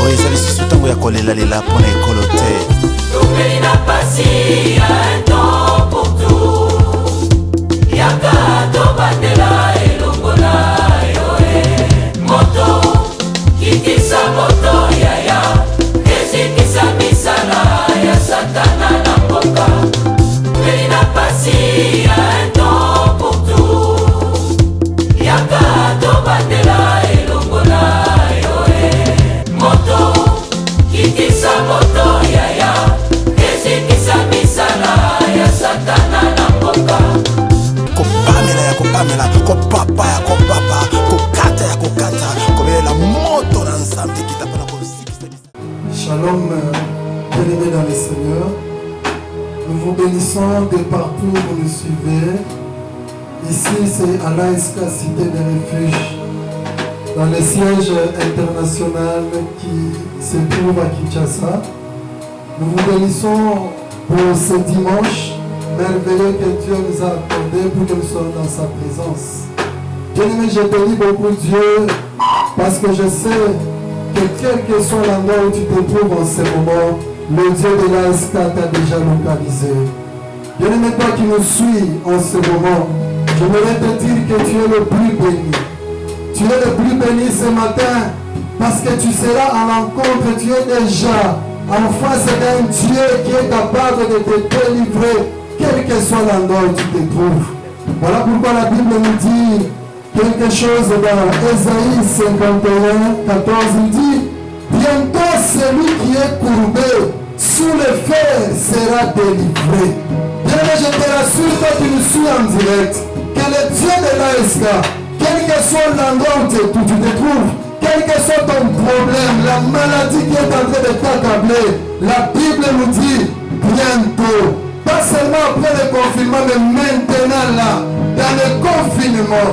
oyo ezali susu ntango ya kolelalela mpo na ekolo te. Topeli na pasi ya un temps pour tout. Yaka tobandela elongo na yo moto kitisa moto yaya ezikisa misala ya satana na mboka. Topeli na pasi ya un temps pour tout. Yaka tobandela elongo na yo moto kitisa moto yaya ezikisa misala ya satana na mboka. Kopamela ya kopamela, kopapa ya kopapa, kokata ya kokata, kobelela moto na nzambe kitapana kosikisa. Shalom, bien-aimés dans le Seigneur. Nous vous bénissons de partout où vous nous suivez. Ici, c'est à l'ASK Cité des Refuges, dans le siège international qui se trouve à Kinshasa. Nous vous bénissons pour ce dimanche merveilleux que Dieu nous a accordé pour que nous soyons dans sa présence. Bien-aimé, je bénis beaucoup Dieu parce que je sais que quel que soit l'endroit où tu te trouves en ce moment, le Dieu de l'ASK t'a déjà localisé. Bien-aimé, toi qui nous suis en ce moment, j'aimerais te dire que tu es le plus béni. Tu es le plus béni ce matin parce que tu seras à l'encontre, tu es déjà en face d'un Dieu qui est capable de te délivrer, quel que soit l'endroit où tu te trouves. Voilà pourquoi la Bible nous dit quelque chose dans Ésaïe 51, 14, il dit « Bientôt celui qui est courbé sous le fer sera délivré. » Bien-aimé, je te rassure, toi qui nous suis en direct, que le Dieu de l'ASK, quel que soit l'endroit où tu te trouves, quel que soit ton problème, la maladie qui est en train de t'accabler, la Bible nous dit bientôt, pas seulement après le confinement, mais maintenant là, dans le confinement,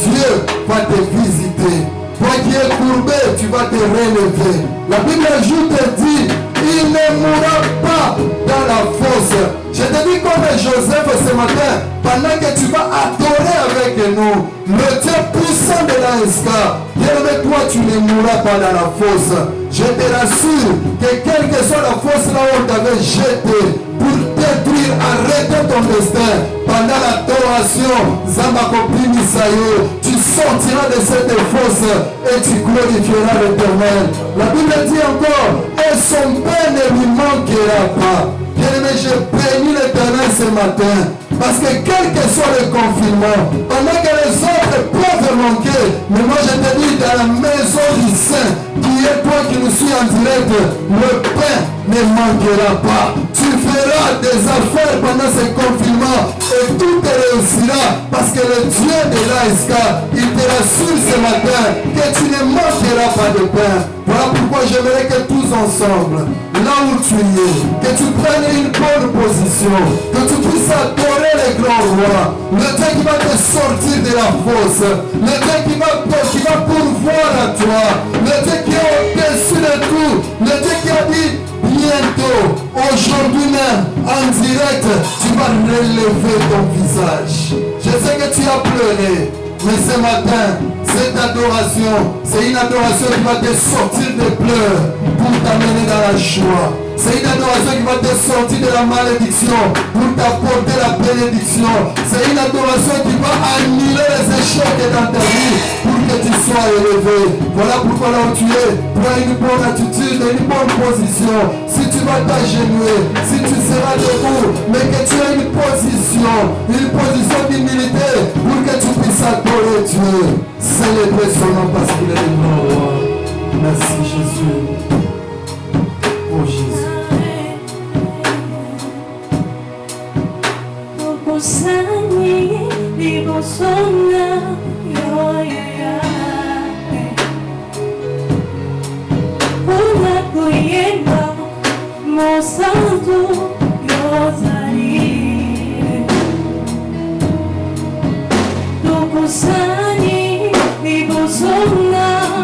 Dieu va te visiter. Toi qui es courbé, tu vas te relever. La Bible ajoute et dit, il ne mourra pas dans la fosse. Je te dis comme Joseph ce matin, pendant que tu vas adorer avec nous, le Dieu puissant de l'ASK, bien-aimé, toi tu ne mourras pas dans la fosse. Je te rassure que quelle que soit la fosse là où on t'avait jeté pour détruire, arrêter ton destin, pendant l'adoration, Zamakopi Misayo, tu sortiras de cette fosse et tu glorifieras l'Éternel. La Bible dit encore, et son pain ne lui manquera pas. Bien-aimé, je bénis l'Éternel ce matin, parce que quel que soit le confinement, pendant que les autres peuvent manquer, mais moi je te dis, dans la maison du Saint, qui est toi qui nous suis en direct, le pain ne manquera pas. Tu feras des affaires pendant ce confinement et tout te réussira, parce que le Dieu de l'ASK, il te rassure ce matin que tu ne manqueras pas de pain. Voilà pourquoi j'aimerais que tous ensemble, là où tu es, que tu prennes une bonne position, que tu puisses adorer le grand roi, le Dieu qui va te sortir de la fosse, le Dieu qui va pourvoir à toi, le Dieu qui est au-dessus de tout, le Dieu qui a dit bientôt, aujourd'hui même, en direct, tu vas relever ton visage. Je sais que tu as pleuré, mais ce matin, cette adoration, c'est une adoration qui va te sortir des pleurs pour t'amener dans la joie. C'est une adoration qui va te sortir de la malédiction pour t'apporter la bénédiction. C'est une adoration qui va annuler les échecs dans ta vie pour que tu sois élevé. Voilà pourquoi là où tu es, prends une bonne attitude, une bonne position. Si tu vas t'agenouiller, si tu seras debout, mais que tu aies une position d'humilité pour que tu puisses adorer Dieu. Célébrer son nom parce qu'il est le grand roi. Merci Jésus. Oh Jésus. Kusani, Bibusona.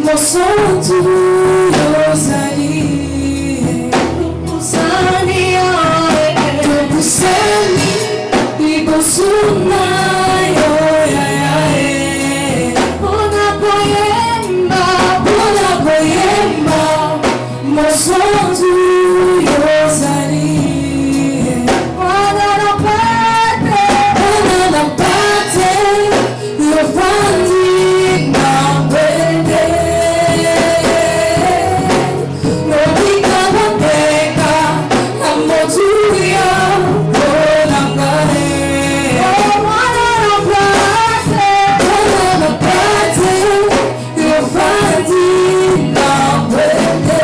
mosantu yozali topusani liboso na yo mpona koyemba mosantu yozali wana na pate yofandi na bwende nobika mapeka na motuya konangane wana na pate yofandi na bwende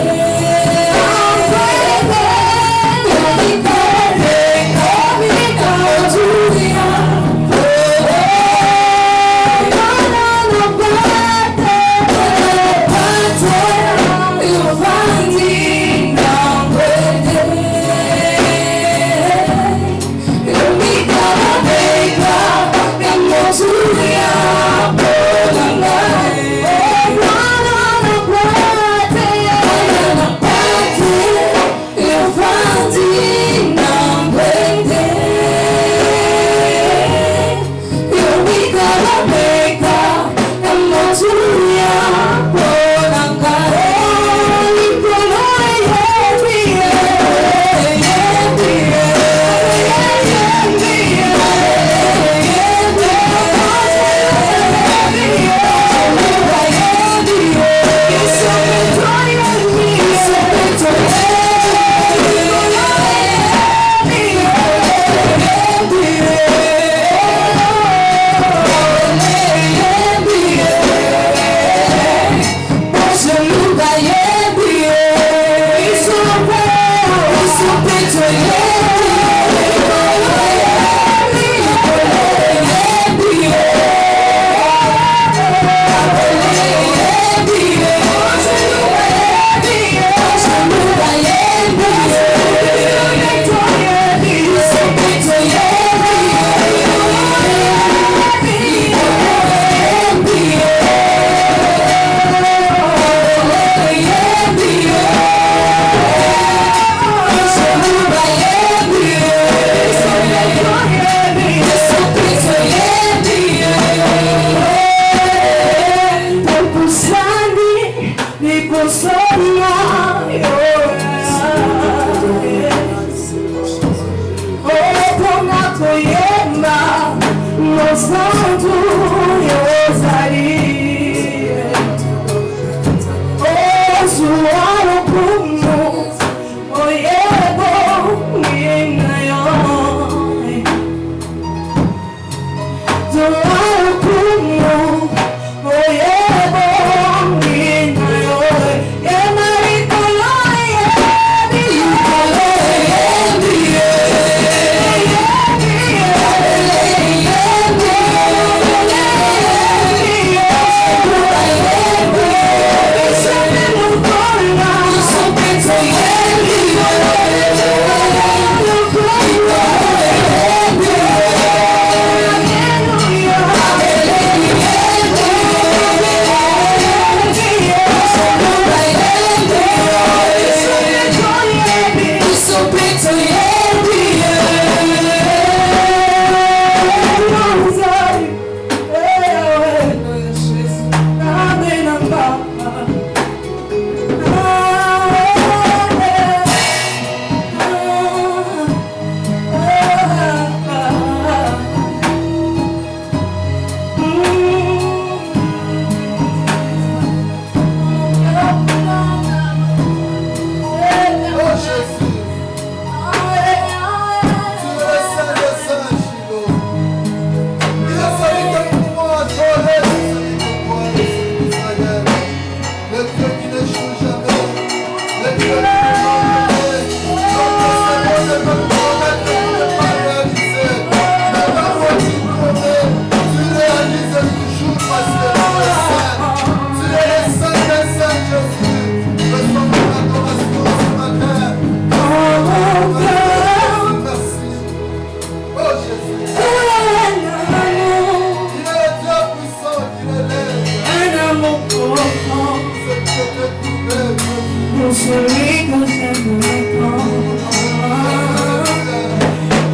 celui que j'aime tant.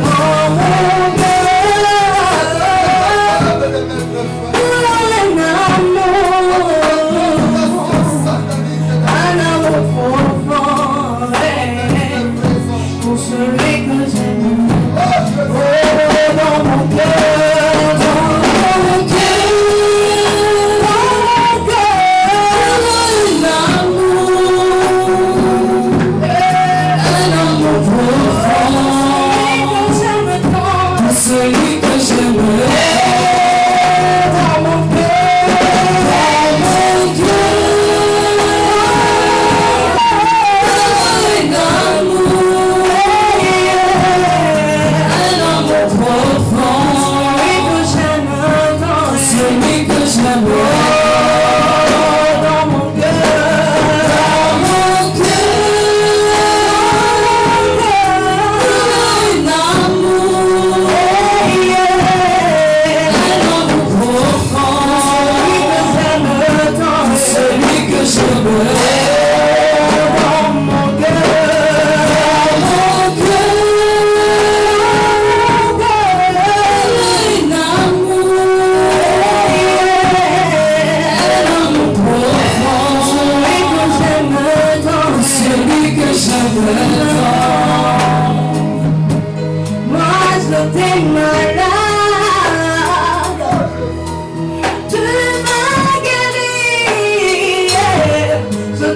Oh mon cœur, un amour profond, pour celui que j'aime. Oh, dans mon cœur, dans mon cœur, un amour profond, celui que j'aime. Dans mon t'es malade, tu m'as guéri, je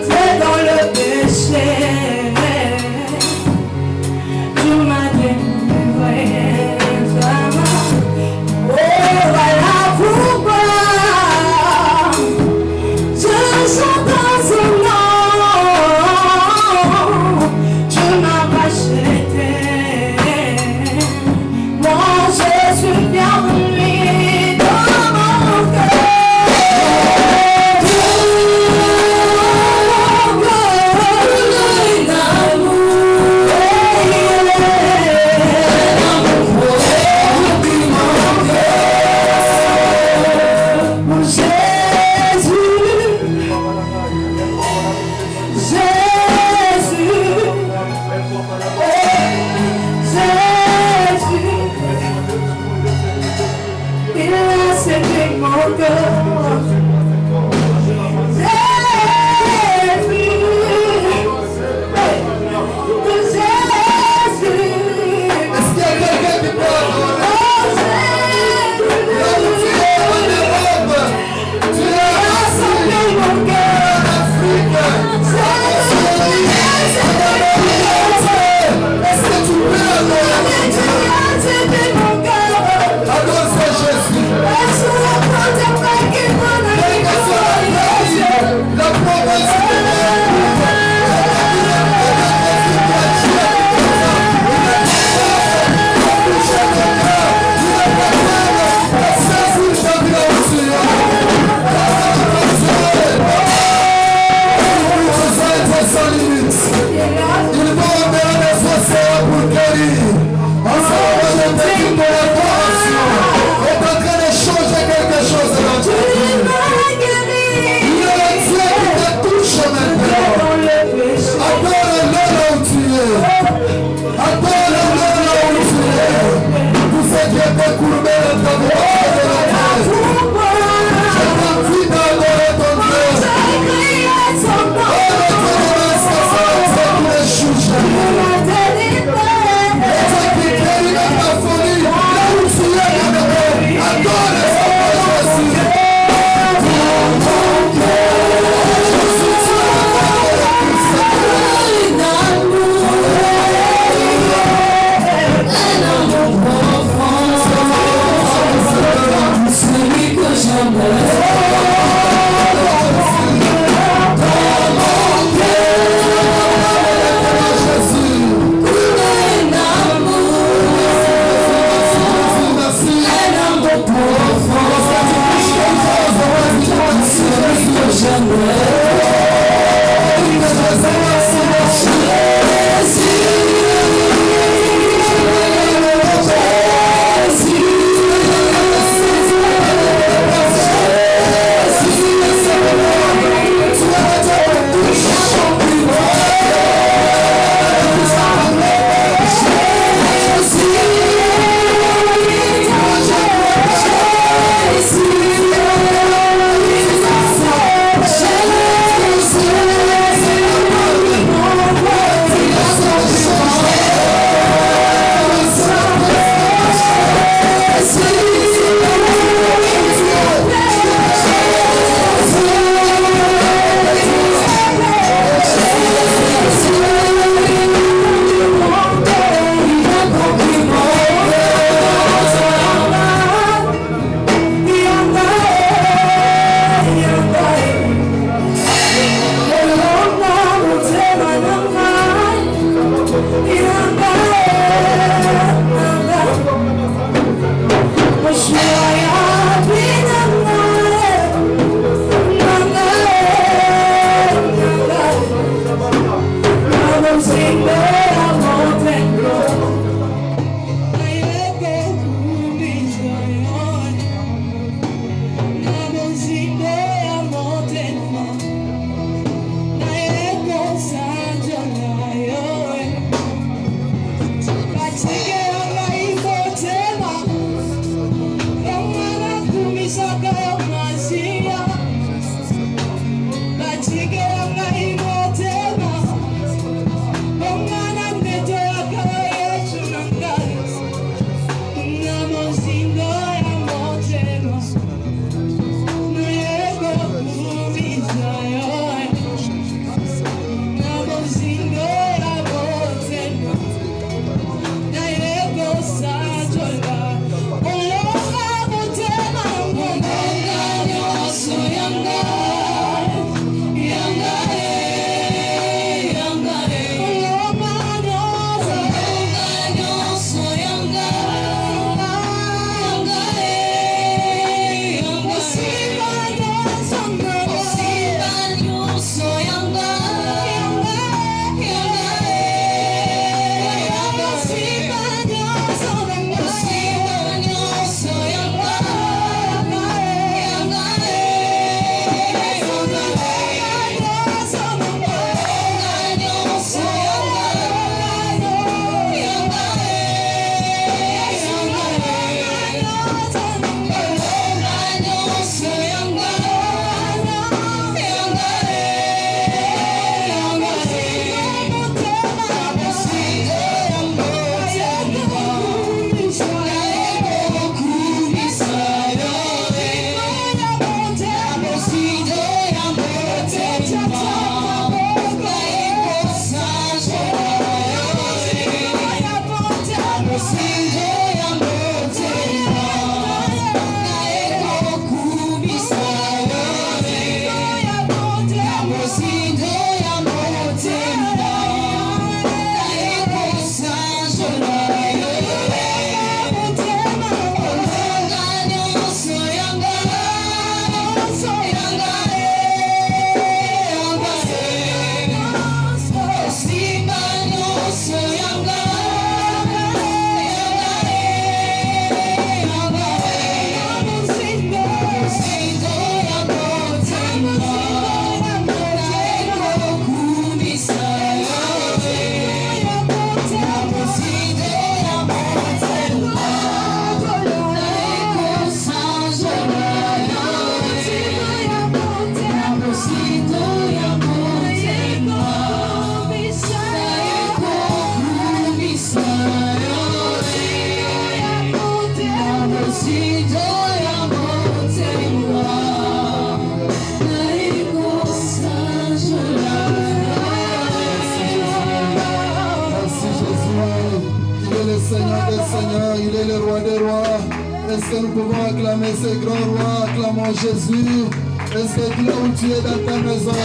Est-ce que nous pouvons acclamer ce grand roi? Acclamons Jésus. Est-ce que là où tu es dans ta maison,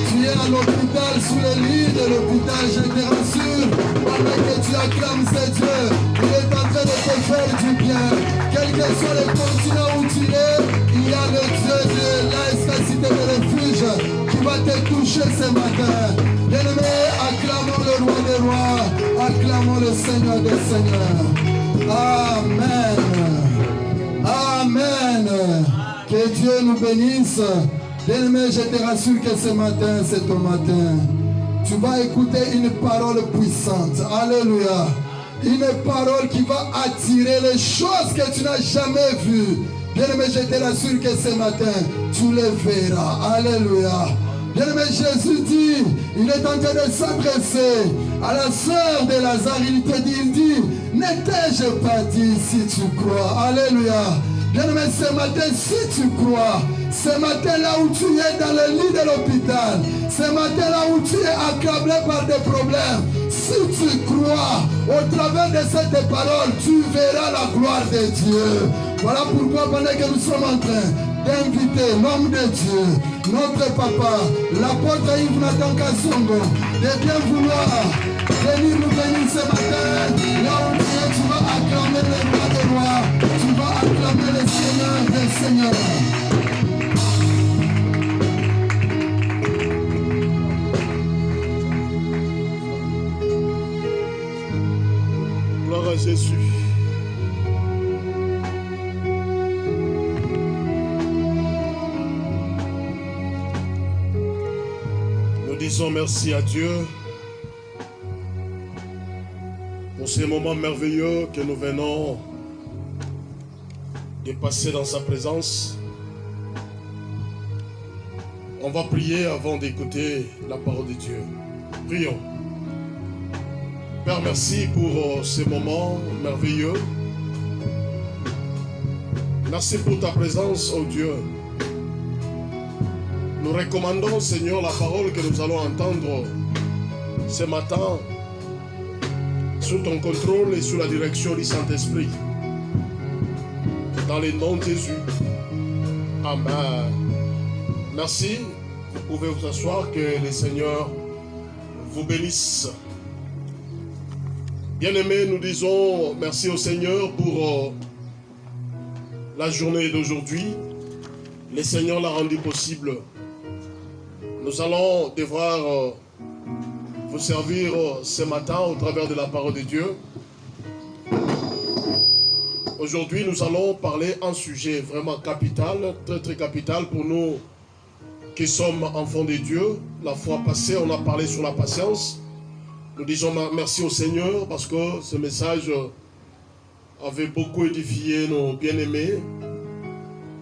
tu es à l'hôpital, sous le lit de l'hôpital, je te rassure, pendant que tu acclames ce Dieu, il est en train de te faire du bien. Quel que soit le continent où tu es, il y a le Dieu de l'efficacité de refuge qui va te toucher ce matin. Bien-aimé, acclamons le roi des rois, acclamons le Seigneur des seigneurs. Amen. Amen. Que Dieu nous bénisse. Bien-aimé, je te rassure que ce matin, c'est ton matin. Tu vas écouter une parole puissante. Alléluia. Une parole qui va attirer les choses que tu n'as jamais vues. Bien-aimé, je te rassure que ce matin, tu les verras. Alléluia. Bien-aimé, Jésus dit, il est en train de s'adresser à la sœur de Lazare. Il te dit, il dit, n'étais-je pas dit si tu crois. Alléluia. Bien-aimé, ce matin, si tu crois, ce matin là où tu es dans le lit de l'hôpital, ce matin là où tu es accablé par des problèmes, si tu crois, au travers de cette parole, tu verras la gloire de Dieu. Voilà pourquoi pendant que nous sommes en train d'inviter l'homme de Dieu, notre papa, l'apôtre Yves Nathan Kassongo, de bien vouloir venir nous bénir ce matin. Là où tu vas acclamer le roi des rois, tu vas acclamer le Seigneur des seigneurs. Gloire à Jésus. Nous disons merci à Dieu pour ces moments merveilleux que nous venons de passer dans sa présence. On va prier avant d'écouter la parole de Dieu. Prions. Père, merci pour ces moments merveilleux. Merci pour ta présence, oh Dieu. Nous recommandons, Seigneur, la parole que nous allons entendre ce matin sous ton contrôle et sous la direction du Saint-Esprit. Dans le nom de Jésus. Amen. Merci. Vous pouvez vous asseoir, que le Seigneur vous bénisse. Bien-aimés, nous disons merci au Seigneur pour la journée d'aujourd'hui. Le Seigneur l'a rendu possible. Nous allons devoir vous servir ce matin au travers de la parole de Dieu. Aujourd'hui, nous allons parler un sujet vraiment capital, très très capital pour nous qui sommes enfants de Dieu. La fois passée, on a parlé sur la patience. Nous disons merci au Seigneur parce que ce message avait beaucoup édifié nos bien-aimés.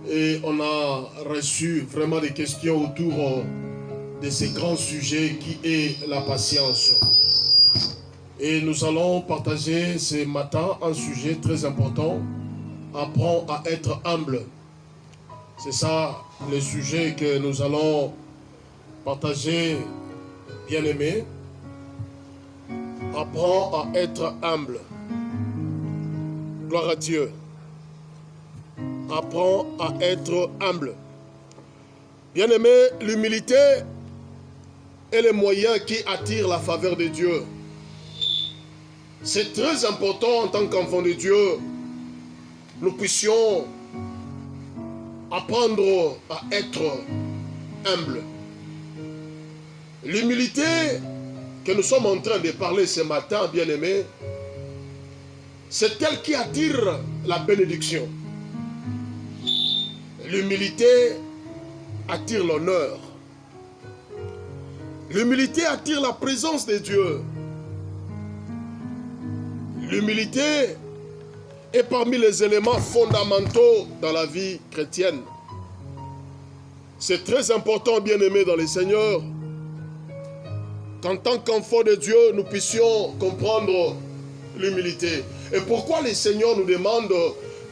Et on a reçu vraiment des questions autour de ce grand sujet qui est la patience. Et nous allons partager ce matin un sujet très important. Apprends à être humble. C'est ça le sujet que nous allons partager, bien-aimés. Apprends à être humble. Gloire à Dieu. Apprends à être humble. Bien-aimés, l'humilité est le moyen qui attire la faveur de Dieu. C'est très important en tant qu'enfant de Dieu, nous puissions apprendre à être humble. L'humilité que nous sommes en train de parler ce matin, bien-aimés, c'est elle qui attire la bénédiction. L'humilité attire l'honneur. L'humilité attire la présence de Dieu. L'humilité est parmi les éléments fondamentaux dans la vie chrétienne. C'est très important, bien-aimés dans le Seigneur, qu'en tant qu'enfants de Dieu, nous puissions comprendre l'humilité. Et pourquoi le Seigneur nous demande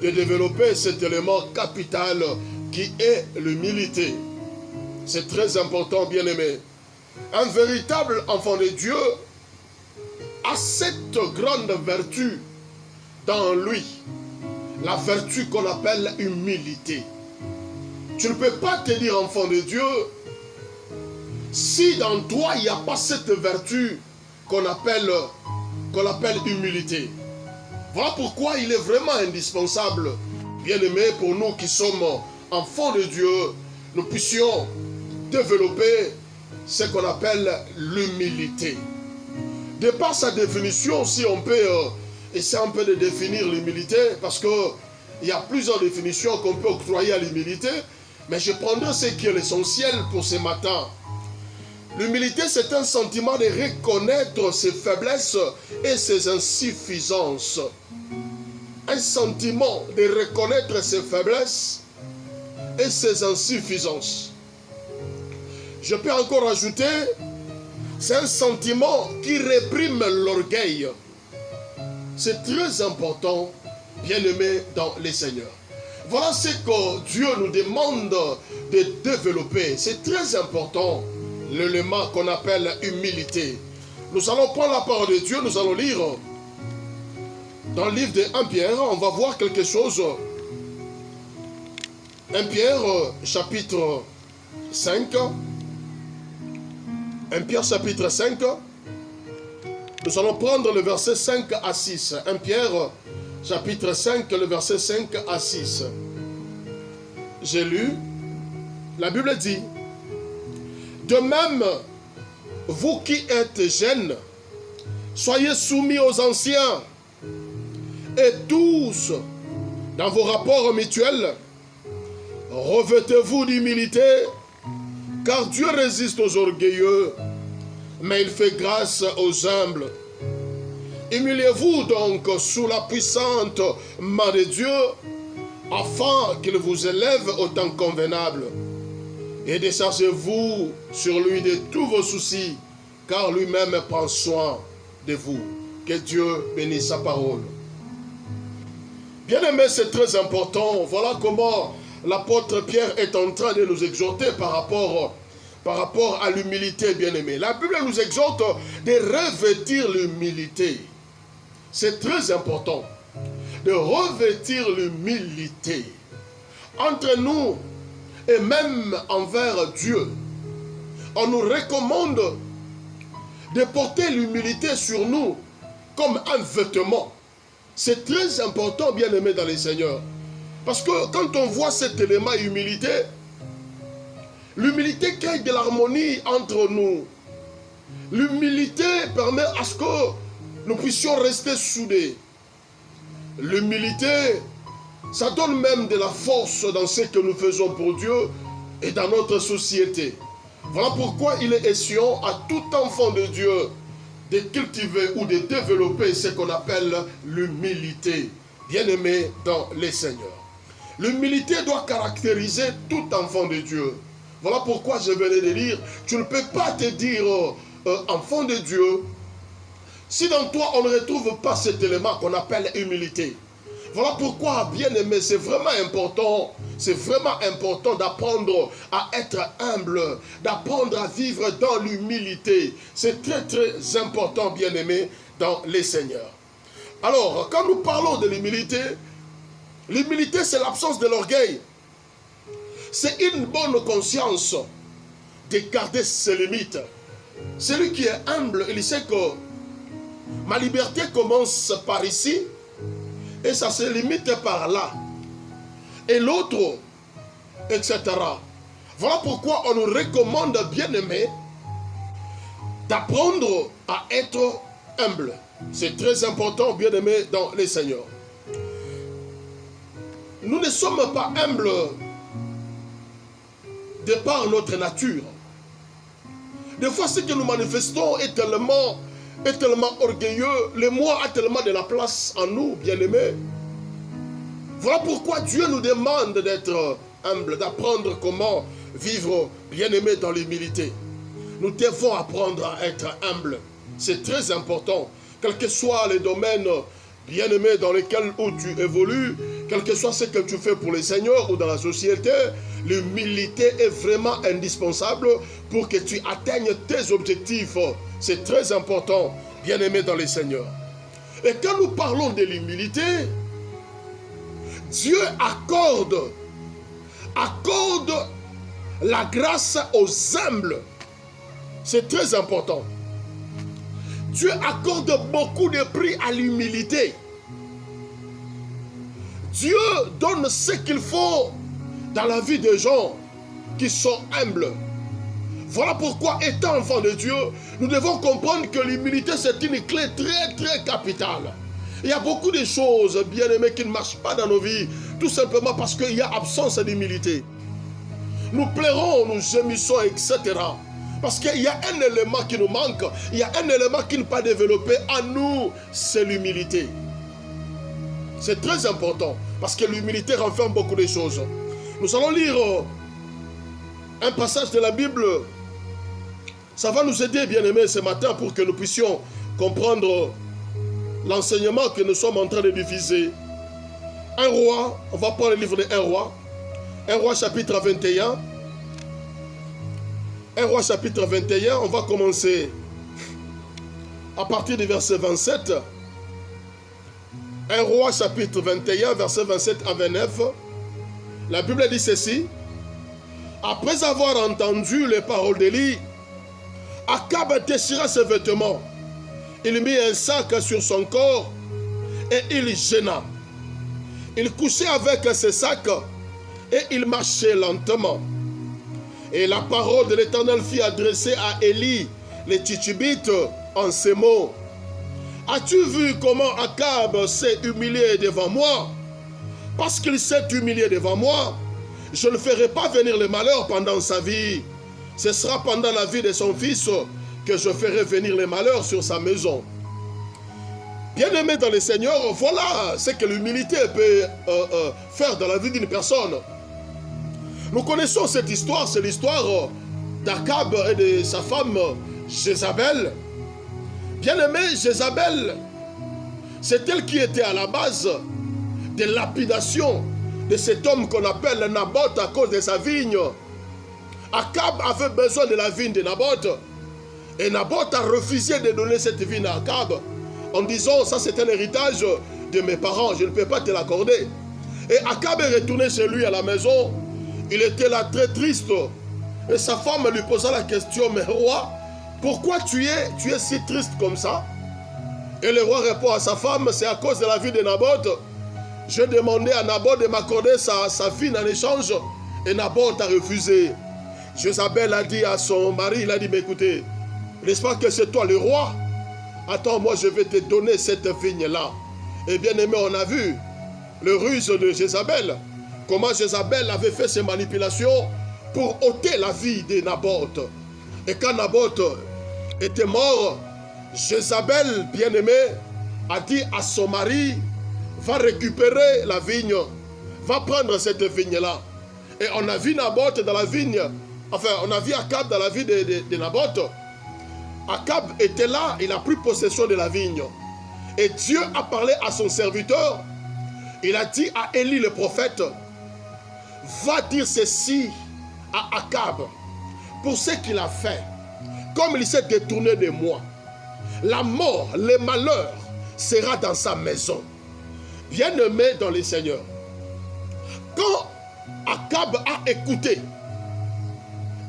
de développer cet élément capital qui est l'humilité? C'est très important, bien-aimés. Un véritable enfant de Dieu a cette grande vertu dans lui, la vertu qu'on appelle humilité. Tu ne peux pas te dire enfant de Dieu si dans toi il n'y a pas cette vertu qu'on appelle humilité. Voilà pourquoi il est vraiment indispensable, bien-aimé, pour nous qui sommes enfants de Dieu, nous puissions développer ce qu'on appelle l'humilité. De par sa définition, si on peut essayer un peu de définir l'humilité, parce qu'il y a plusieurs définitions qu'on peut octroyer à l'humilité, mais je prendrai ce qui est l'essentiel pour ce matin. L'humilité, c'est un sentiment de reconnaître ses faiblesses et ses insuffisances. Un sentiment de reconnaître ses faiblesses et ses insuffisances. Je peux encore ajouter, c'est un sentiment qui réprime l'orgueil. C'est très important, bien-aimé dans les seigneurs. Voilà ce que Dieu nous demande de développer. C'est très important, l'élément qu'on appelle humilité. Nous allons prendre la parole de Dieu, nous allons lire dans le livre de 1 Pierre, on va voir quelque chose. 1 Pierre, chapitre 5. 1 Pierre, chapitre 5. Nous allons prendre le verset 5 à 6. 1 Pierre, chapitre 5, le verset 5 à 6. J'ai lu, la Bible dit, de même, vous qui êtes jeunes, soyez soumis aux anciens, et tous, dans vos rapports mutuels, revêtez-vous d'humilité, car Dieu résiste aux orgueilleux, mais il fait grâce aux humbles. Humiliez-vous donc sous la puissante main de Dieu, afin qu'il vous élève au temps convenable. et déchargez-vous sur lui de tous vos soucis, car lui-même prend soin de vous. Que Dieu bénisse sa parole. Bien-aimés, c'est très important. Voilà comment l'apôtre Pierre est en train de nous exhorter par rapport à l'humilité, bien-aimés. La Bible nous exhorte de revêtir l'humilité. C'est très important de revêtir l'humilité entre nous et même envers Dieu. On nous recommande de porter l'humilité sur nous comme un vêtement. C'est très important, bien-aimés dans les Seigneurs. Parce que quand on voit cet élément humilité, l'humilité crée de l'harmonie entre nous. L'humilité permet à ce que nous puissions rester soudés. L'humilité, ça donne même de la force dans ce que nous faisons pour Dieu et dans notre société. Voilà pourquoi il est escient à tout enfant de Dieu de cultiver ou de développer ce qu'on appelle l'humilité. Bien-aimé dans les Seigneurs. L'humilité doit caractériser tout enfant de Dieu. Voilà pourquoi je venais de dire, tu ne peux pas te dire enfant de Dieu si dans toi on ne retrouve pas cet élément qu'on appelle humilité. Voilà pourquoi, bien-aimé, c'est vraiment important d'apprendre à être humble, d'apprendre à vivre dans l'humilité. C'est très très important, bien-aimé, dans les Seigneurs. Alors, quand nous parlons de l'humilité, l'humilité c'est l'absence de l'orgueil. C'est une bonne conscience de garder ses limites. Celui qui est humble, il sait que ma liberté commence par ici, et ça se limite par là. Et l'autre, etc. Voilà pourquoi on nous recommande, bien-aimés, d'apprendre à être humble. C'est très important, bien-aimés, dans les Seigneurs. Nous ne sommes pas humbles de par notre nature. Des fois, ce que nous manifestons est tellement orgueilleux, le moi a tellement de la place en nous, bien-aimés. Voilà pourquoi Dieu nous demande d'être humble, d'apprendre comment vivre, bien-aimés, dans l'humilité. Nous devons apprendre à être humble. C'est très important. Quel que soit les domaines, bien-aimés, dans lesquels où tu évolues, quel que soit ce que tu fais pour les seigneurs ou dans la société, l'humilité est vraiment indispensable pour que tu atteignes tes objectifs. C'est très important, bien-aimés dans les Seigneurs. Et quand nous parlons de l'humilité, Dieu accorde la grâce aux humbles. C'est très important. Dieu accorde beaucoup de prix à l'humilité. Dieu donne ce qu'il faut dans la vie des gens qui sont humbles. Voilà pourquoi, étant enfants de Dieu, nous devons comprendre que l'humilité, c'est une clé très, très capitale. Il y a beaucoup de choses, bien-aimés, qui ne marchent pas dans nos vies, tout simplement parce qu'il y a absence d'humilité. Nous pleurons, nous gémissons, etc. Parce qu'il y a un élément qui nous manque, il y a un élément qui n'est pas développé en nous, c'est l'humilité. C'est très important, parce que l'humilité renferme beaucoup de choses. Nous allons lire un passage de la Bible. Ça va nous aider, bien-aimés, ce matin pour que nous puissions comprendre l'enseignement que nous sommes en train de diffuser. Un roi, on va prendre le livre de Un roi chapitre 21. Un roi chapitre 21, on va commencer à partir du verset 27. Un roi chapitre 21, verset 27 à 29. La Bible dit ceci. Après avoir entendu les paroles d'Élie, Akab déchira ses vêtements. Il mit un sac sur son corps et il gêna. Il couchait avec ce sac et il marchait lentement. Et la parole de l'Éternel fut adressée à Élie, le Tishbite, en ces mots. As-tu vu comment Akab s'est humilié devant moi? Parce qu'il s'est humilié devant moi, je ne ferai pas venir le malheur pendant sa vie. Ce sera pendant la vie de son fils que je ferai venir les malheurs sur sa maison. Bien-aimés dans le Seigneur, voilà ce que l'humilité peut faire dans la vie d'une personne. Nous connaissons cette histoire, c'est l'histoire d'Akab et de sa femme Jézabel. Bien-aimée, Jézabel, c'est elle qui était à la base de lapidation de cet homme qu'on appelle Naboth à cause de sa vigne. Akab avait besoin de la vigne de Naboth. Et Naboth a refusé de donner cette vigne à Akab en disant, ça c'est un héritage de mes parents, je ne peux pas te l'accorder. Et Akab est retourné chez lui à la maison. Il était là très triste. Et sa femme lui posa la question, mais roi, pourquoi tu es si triste comme ça? Et le roi répond à sa femme, c'est à cause de la vie de Naboth. J'ai demandé à Naboth de m'accorder sa vigne en échange. Et Naboth a refusé. Jézabel a dit à son mari, il a dit, mais écoutez, n'est-ce pas que c'est toi le roi? Attends, moi je vais te donner cette vigne-là. Et bien aimé, on a vu le ruse de Jézabel. Comment Jézabel avait fait ses manipulations pour ôter la vie de Naboth. Et quand Naboth était mort, Jézabel, bien-aimée, a dit à son mari, va récupérer la vigne, va prendre cette vigne-là. Et on a vu Naboth dans la vigne, enfin on a vu Akab dans la vie de Naboth. Akab était là, il a pris possession de la vigne. Et Dieu a parlé à son serviteur, il a dit à Élie le prophète, va dire ceci à Akab, pour ce qu'il a fait, comme il s'est détourné de moi, la mort, le malheur sera dans sa maison. Bien-aimé dans le Seigneur, quand Akab a écouté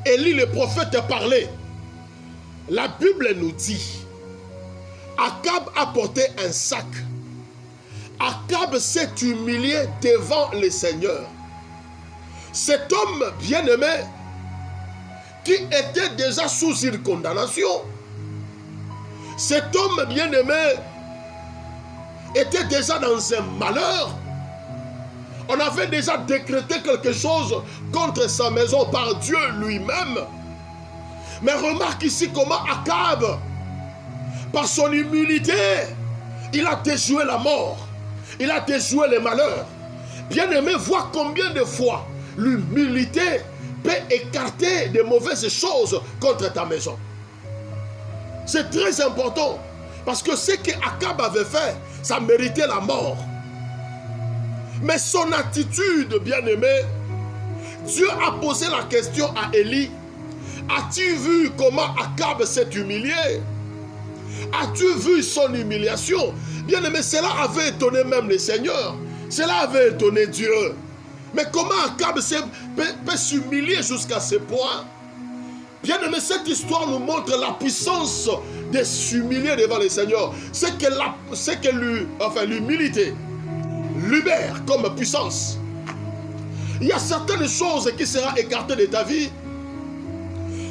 Élie le prophète parler, la Bible nous dit, Akab a porté un sac. Akab s'est humilié devant le Seigneur. Cet homme bien-aimé, qui était déjà sous une condamnation, cet homme bien-aimé était déjà dans un malheur. On avait déjà décrété quelque chose contre sa maison par Dieu lui-même. Mais remarque ici comment Akab, par son humilité, il a déjoué la mort. Il a déjoué les malheurs. Bien-aimé, vois combien de fois l'humilité peut écarter de mauvaises choses contre ta maison. C'est très important. Parce que ce qu'Akab avait fait, ça méritait la mort. Mais son attitude, bien-aimé, Dieu a posé la question à Élie. As-tu vu comment Akab s'est humilié? As-tu vu son humiliation? Bien-aimé, cela avait étonné même le Seigneur. Cela avait étonné Dieu. Mais comment Akab peut s'humilier jusqu'à ce point? Bien-aimé, cette histoire nous montre la puissance de s'humilier devant le Seigneur. C'est que l'humilité libère comme puissance. Il y a certaines choses qui seront écartées de ta vie.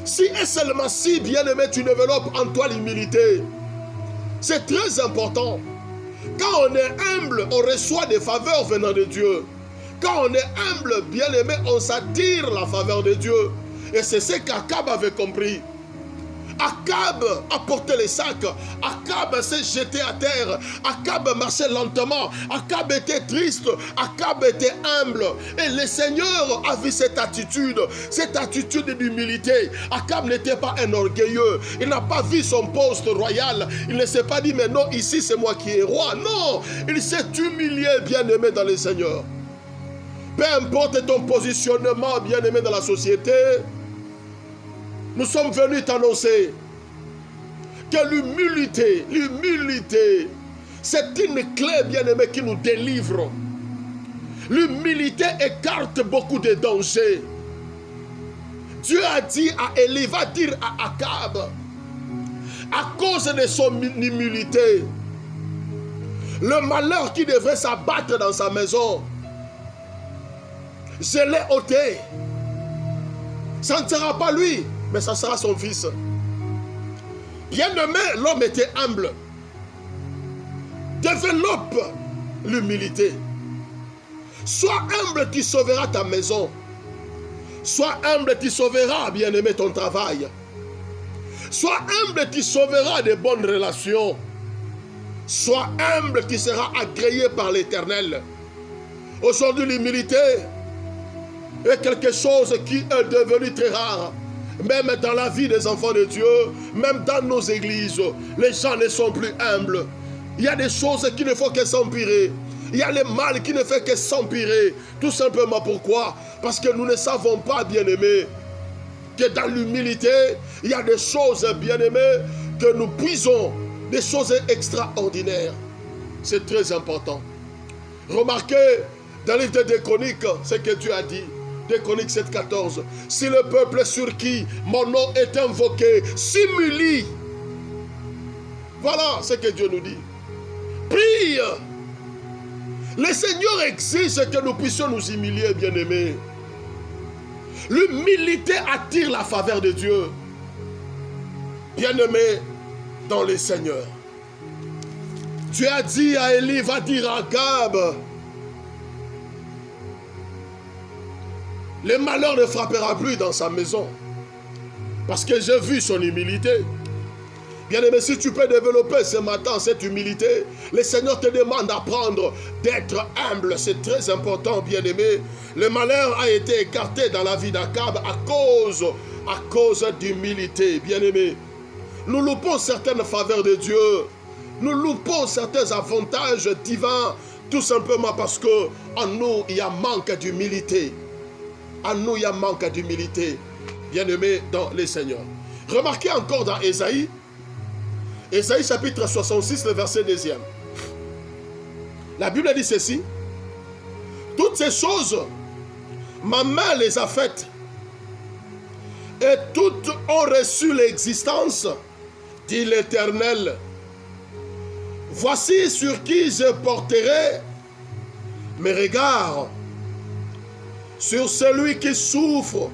Si et seulement si, bien-aimé, tu développes en toi l'humilité. C'est très important. Quand on est humble, on reçoit des faveurs venant de Dieu. Quand on est humble, bien-aimé, on s'attire la faveur de Dieu. Et c'est ce qu'Akab avait compris. Akab a porté les sacs. Akab s'est jeté à terre. Akab marchait lentement. Akab était triste. Akab était humble. Et le Seigneur a vu cette attitude d'humilité. Akab n'était pas un orgueilleux. Il n'a pas vu son poste royal. Il ne s'est pas dit, mais non, ici c'est moi qui est roi. Non, il s'est humilié, bien-aimé dans le Seigneur. Peu importe ton positionnement, bien-aimé dans la société, nous sommes venus t'annoncer que l'humilité, c'est une clé, bien-aimé, qui nous délivre. L'humilité écarte beaucoup de dangers. Dieu a dit à Élie, va dire à Akab, à cause de son humilité, le malheur qui devrait s'abattre dans sa maison, je l'ai ôté. Ça ne sera pas lui, mais ça sera son fils. Bien-aimé, l'homme était humble. Développe l'humilité. Sois humble, tu sauveras ta maison. Sois humble, tu sauveras, bien-aimé, ton travail. Sois humble, tu sauveras de bonnes relations. Sois humble, tu seras agréé par l'Éternel. Aujourd'hui, l'humilité est quelque chose qui est devenu très rare. Même dans la vie des enfants de Dieu, même dans nos églises, les gens ne sont plus humbles. Il y a des choses qui ne font que s'empirer. Il y a le mal qui ne fait que s'empirer. Tout simplement pourquoi? Parce que nous ne savons pas, bien-aimés, que dans l'humilité, il y a des choses, bien-aimés, que nous puisons, des choses extraordinaires. C'est très important. Remarquez, dans le livre des Chroniques, ce que Dieu a dit. Des Chroniques 7,14. Si le peuple sur qui mon nom est invoqué s'humilie. Voilà ce que Dieu nous dit. Prie. Le Seigneur exige que nous puissions nous humilier, bien-aimés. L'humilité attire la faveur de Dieu. Bien-aimés dans le Seigneur. Dieu a dit à Élie, va dire à Gab, le malheur ne frappera plus dans sa maison. Parce que j'ai vu son humilité. Bien-aimé, si tu peux développer ce matin cette humilité, le Seigneur te demande d'apprendre d'être humble. C'est très important, bien-aimé. Le malheur a été écarté dans la vie d'Akab à cause d'humilité, bien-aimé. Nous loupons certaines faveurs de Dieu. Nous loupons certains avantages divins, tout simplement parce qu'en nous, il y a manque d'humilité. En nous, il y a manque d'humilité, bien-aimé dans les Seigneurs. Remarquez encore dans Ésaïe chapitre 66, le verset 2e. La Bible dit ceci. Toutes ces choses, ma main les a faites, et toutes ont reçu l'existence, dit l'Éternel. Voici sur qui je porterai mes regards, sur celui qui souffre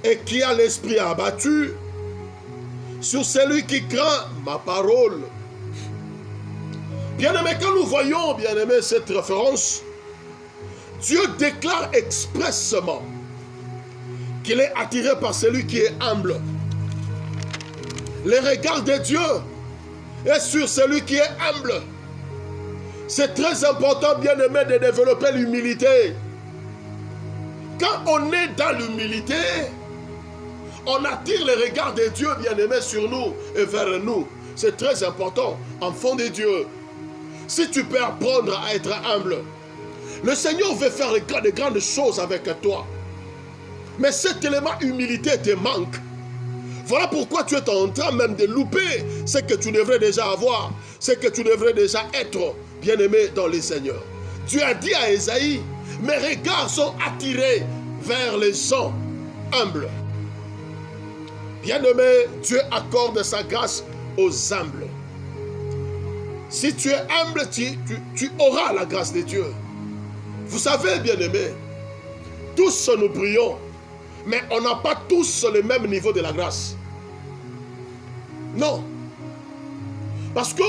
et qui a l'esprit abattu, sur celui qui craint ma parole. Bien-aimé, quand nous voyons, bien-aimé, cette référence, Dieu déclare expressément qu'il est attiré par celui qui est humble. Le regard de Dieu est sur celui qui est humble. C'est très important, bien-aimé, de développer l'humilité. Quand on est dans l'humilité, on attire le regard de Dieu, bien-aimé, sur nous et vers nous. C'est très important, enfant de Dieu. Si tu peux apprendre à être humble, le Seigneur veut faire de grandes choses avec toi. Mais cet élément humilité te manque. Voilà pourquoi tu es en train même de louper ce que tu devrais déjà avoir, ce que tu devrais déjà être, bien-aimé dans le Seigneur. Dieu a dit à Ésaïe, mes regards sont attirés vers les gens humbles. Bien-aimé, Dieu accorde sa grâce aux humbles. Si tu es humble, tu auras la grâce de Dieu. Vous savez, bien-aimé, tous nous prions, mais on n'a pas tous le même niveau de la grâce. Non. Parce que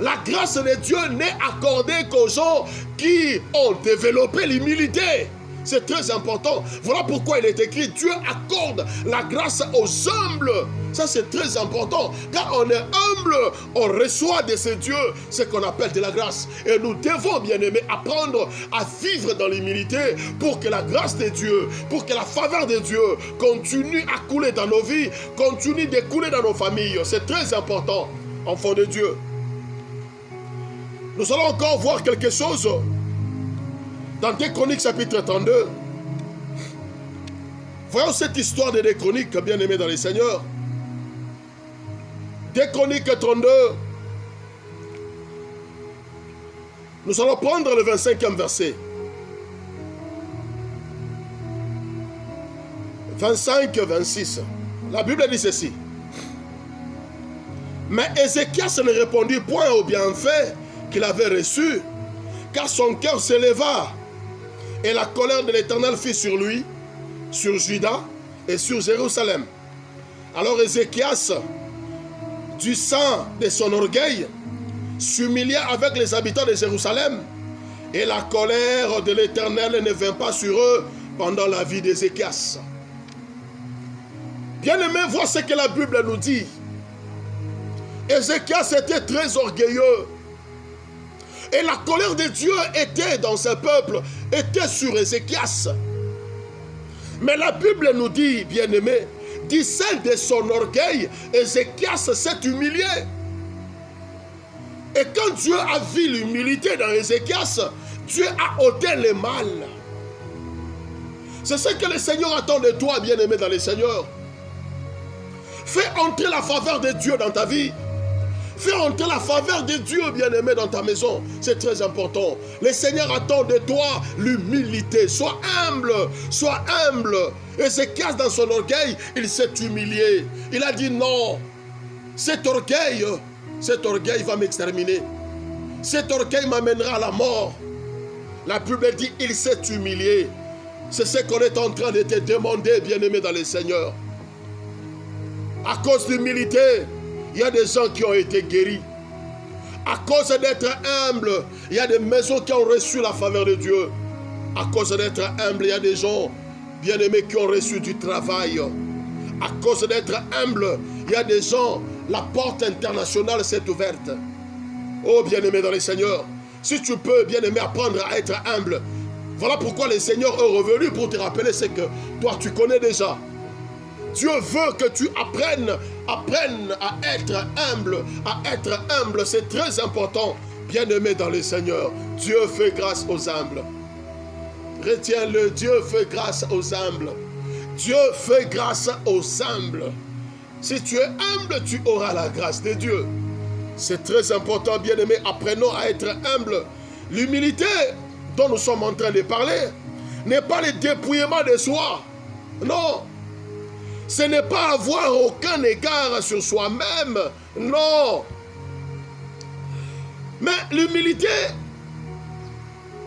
la grâce de Dieu n'est accordée qu'aux gens qui ont développé l'humilité. C'est très important. Voilà pourquoi il est écrit, Dieu accorde la grâce aux humbles. Ça, c'est très important. Quand on est humble, on reçoit de ce Dieu ce qu'on appelle de la grâce. Et nous devons, bien-aimés, apprendre à vivre dans l'humilité pour que la grâce de Dieu, pour que la faveur de Dieu continue à couler dans nos vies, continue de couler dans nos familles. C'est très important, enfants de Dieu. Nous allons encore voir quelque chose dans 2 Chroniques chapitre 32. Voyons cette histoire de 2 Chroniques, bien-aimés dans les Seigneurs. 2 Chroniques 32. Nous allons prendre le 25e verset. 25-26. La Bible dit ceci. Mais Ézéchias ne répondit point au bienfait qu'il avait reçu, car son cœur s'éleva, et la colère de l'Éternel fut sur lui, sur Juda et sur Jérusalem. Alors Ézéchias, du sang de son orgueil, s'humilia avec les habitants de Jérusalem, et la colère de l'Éternel ne vint pas sur eux pendant la vie d'Ézéchias. Bien-aimés, voici ce que la Bible nous dit. Ézéchias était très orgueilleux. Et la colère de Dieu était dans ce peuple, était sur Ézéchias. Mais la Bible nous dit, bien-aimé, du sein de son orgueil, Ézéchias s'est humilié. Et quand Dieu a vu l'humilité dans Ézéchias, Dieu a ôté le mal. C'est ce que le Seigneur attend de toi, bien-aimé dans le Seigneur. Fais entrer la faveur de Dieu dans ta vie. Fais entrer la faveur de Dieu, bien-aimé, dans ta maison. C'est très important. Le Seigneur attend de toi l'humilité. Sois humble. Sois humble. Ézéchias, dans son orgueil, il s'est humilié. Il a dit non. Cet orgueil va m'exterminer. Cet orgueil m'amènera à la mort. La Bible dit, il s'est humilié. C'est ce qu'on est en train de te demander, bien-aimé dans le Seigneur. À cause d'humilité, il y a des gens qui ont été guéris. À cause d'être humble, il y a des maisons qui ont reçu la faveur de Dieu. À cause d'être humble, il y a des gens, bien-aimés, qui ont reçu du travail. À cause d'être humble, il y a des gens, la porte internationale s'est ouverte. Oh, bien-aimé dans le Seigneur, si tu peux, bien-aimé, apprendre à être humble. Voilà pourquoi le Seigneur est revenu pour te rappeler ce que toi, tu connais déjà. Dieu veut que tu apprennes à être humble. À être humble, c'est très important. Bien-aimé dans le Seigneur, Dieu fait grâce aux humbles. Retiens-le, Dieu fait grâce aux humbles. Dieu fait grâce aux humbles. Si tu es humble, tu auras la grâce de Dieu. C'est très important, bien-aimé. Apprenons à être humble. L'humilité dont nous sommes en train de parler n'est pas le dépouillement de soi. Non. Ce n'est pas avoir aucun égard sur soi-même. Non. Mais l'humilité,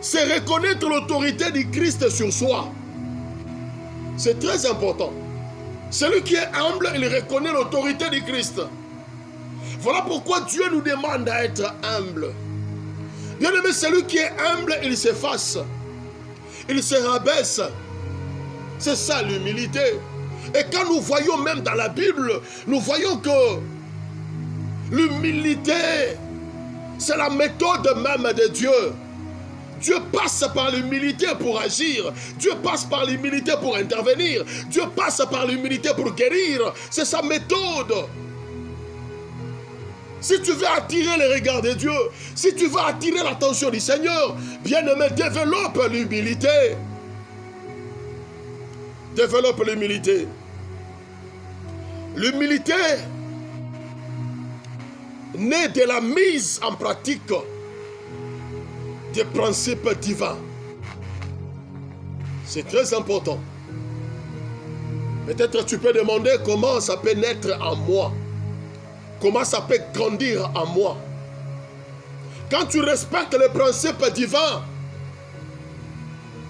c'est reconnaître l'autorité du Christ sur soi. C'est très important. Celui qui est humble, il reconnaît l'autorité du Christ. Voilà pourquoi Dieu nous demande d'être humble. Bien aimé, celui qui est humble, il s'efface. Il se rabaisse. C'est ça l'humilité. Et quand nous voyons même dans la Bible, nous voyons que l'humilité, c'est la méthode même de Dieu. Dieu passe par l'humilité pour agir. Dieu passe par l'humilité pour intervenir. Dieu passe par l'humilité pour guérir. C'est sa méthode. Si tu veux attirer le regard de Dieu, si tu veux attirer l'attention du Seigneur, bien-aimé, développe l'humilité. Développe l'humilité. L'humilité naît de la mise en pratique des principes divins. C'est très important. Peut-être tu peux demander comment ça peut naître en moi. Comment ça peut grandir en moi. Quand tu respectes les principes divins,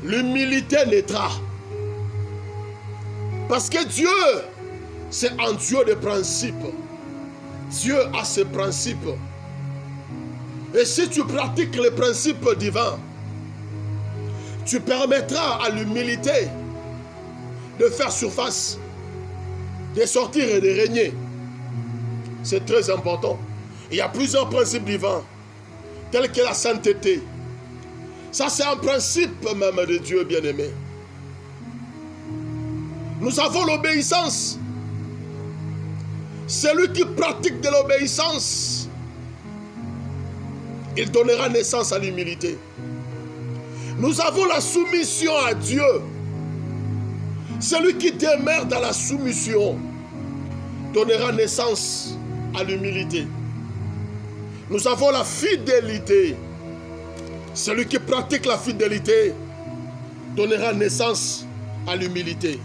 l'humilité naîtra. Parce que Dieu, c'est un Dieu de principes. Dieu a ses principes. Et si tu pratiques les principes divins, tu permettras à l'humilité de faire surface, de sortir et de régner. C'est très important. Il y a plusieurs principes divins, tels que la sainteté. Ça, c'est un principe même de Dieu, bien-aimé. Nous avons l'obéissance. Celui qui pratique de l'obéissance, il donnera naissance à l'humilité. Nous avons la soumission à Dieu. Celui qui demeure dans la soumission donnera naissance à l'humilité. Nous avons la fidélité. Celui qui pratique la fidélité donnera naissance à l'humilité.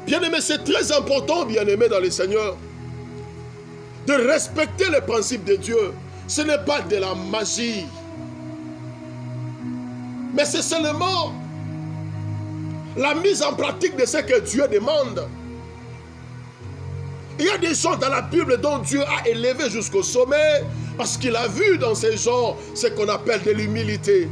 Bien-aimé, c'est très important, bien-aimé dans le Seigneur, de respecter les principes de Dieu. Ce n'est pas de la magie, mais c'est seulement la mise en pratique de ce que Dieu demande. Il y a des gens dans la Bible dont Dieu a élevé jusqu'au sommet parce qu'il a vu dans ces gens ce qu'on appelle de l'humilité.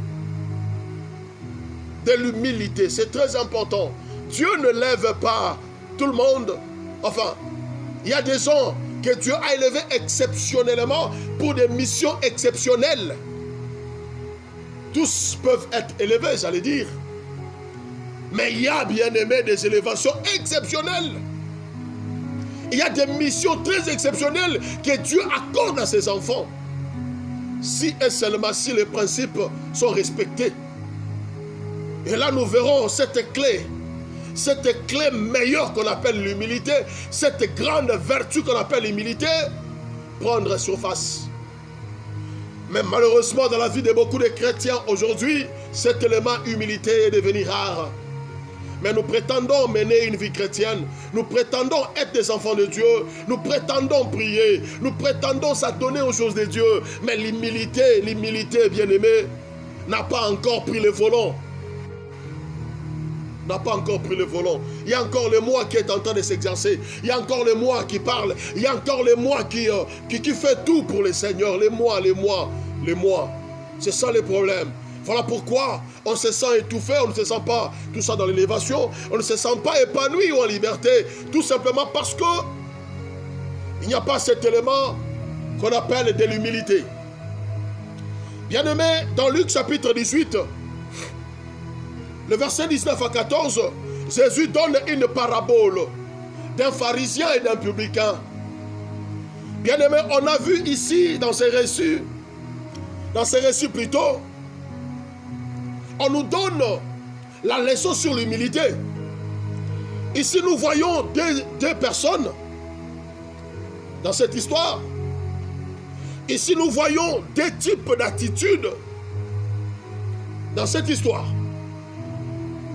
De l'humilité, c'est très important. Dieu ne lève pas tout le monde. Enfin, il y a des gens que Dieu a élevés exceptionnellement pour des missions exceptionnelles. tous peuvent être élevés, j'allais dire. Mais il y a, bien aimé, des élévations exceptionnelles. Il y a des missions très exceptionnelles que Dieu accorde à ses enfants. Si et seulement si les principes sont respectés. Et là, nous verrons cette clé meilleure qu'on appelle l'humilité, cette grande vertu qu'on appelle l'humilité, prendre surface. Mais malheureusement, dans la vie de beaucoup de chrétiens aujourd'hui, cet élément humilité est devenu rare. Mais nous prétendons mener une vie chrétienne, nous prétendons être des enfants de Dieu, nous prétendons prier, nous prétendons s'adonner aux choses de Dieu. Mais l'humilité, bien-aimé, n'a pas encore pris le volant. N'a pas encore pris le volant. Il y a encore le moi qui est en train de s'exercer. Il y a encore le moi qui parle. Il y a encore le moi qui fait tout pour le Seigneur. Les moi. C'est ça le problème. Voilà pourquoi on se sent étouffé, on ne se sent pas tout ça dans l'élévation, on ne se sent pas épanoui ou en liberté, tout simplement parce que il n'y a pas cet élément qu'on appelle de l'humilité. Bien-aimé, dans Luc chapitre 18, le verset 19 à 14, Jésus donne une parabole d'un pharisien et d'un publicain. Bien-aimé, on a vu ici dans ces récits plutôt, on nous donne la leçon sur l'humilité. Ici, nous voyons deux personnes dans cette histoire. Ici, nous voyons deux types d'attitudes dans cette histoire.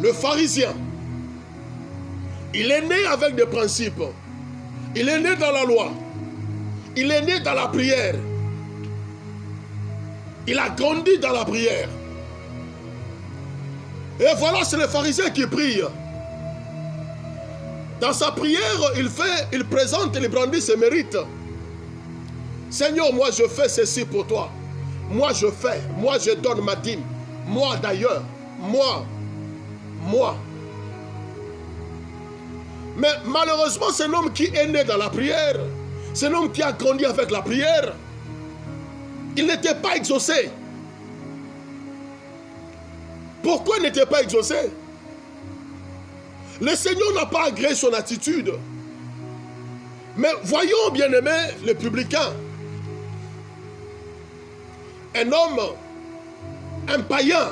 Le pharisien, il est né avec des principes. Il est né dans la loi. Il est né dans la prière. Il a grandi dans la prière. Et voilà, c'est le pharisien qui prie. Dans sa prière, il présente et il brandit ses mérites. Seigneur, moi je fais ceci pour toi. Moi je donne ma dîme. Moi d'ailleurs, moi. Mais malheureusement, c'est un homme qui est né dans la prière. C'est un homme qui a grandi avec la prière. Il n'était pas exaucé. Pourquoi il n'était pas exaucé? Le Seigneur n'a pas agréé son attitude. Mais voyons, bien-aimé, le publicain. Un homme, un païen.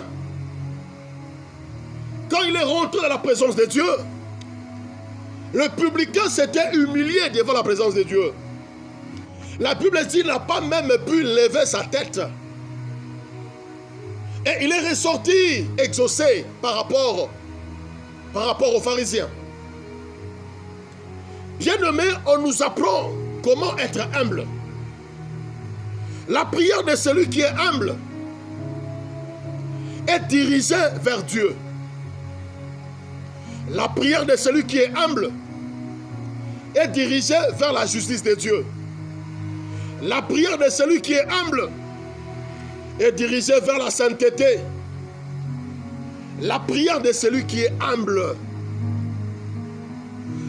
Quand il est rentré dans la présence de Dieu, le publicain s'était humilié devant la présence de Dieu. La Bible dit qu'il n'a pas même pu lever sa tête. Et il est ressorti exaucé par rapport aux pharisiens. Bien-aimé, on nous apprend comment être humble. La prière de celui qui est humble est dirigée vers Dieu. La prière de celui qui est humble est dirigée vers la justice de Dieu. La prière de celui qui est humble est dirigée vers la sainteté. La prière de celui qui est humble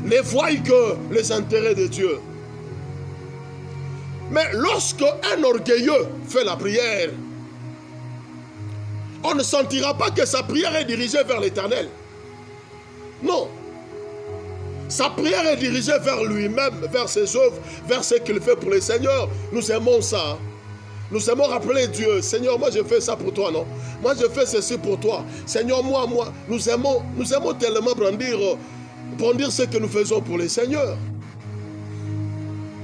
ne voit que les intérêts de Dieu. Mais lorsque un orgueilleux fait la prière, on ne sentira pas que sa prière est dirigée vers l'Éternel. Non. Sa prière est dirigée vers lui-même, vers ses œuvres, vers ce qu'il fait pour le Seigneur. Nous aimons ça. Nous aimons rappeler Dieu. Seigneur, moi je fais ça pour toi, non? Moi je fais ceci pour toi. Seigneur, moi. Nous aimons tellement brandir ce que nous faisons pour le Seigneur.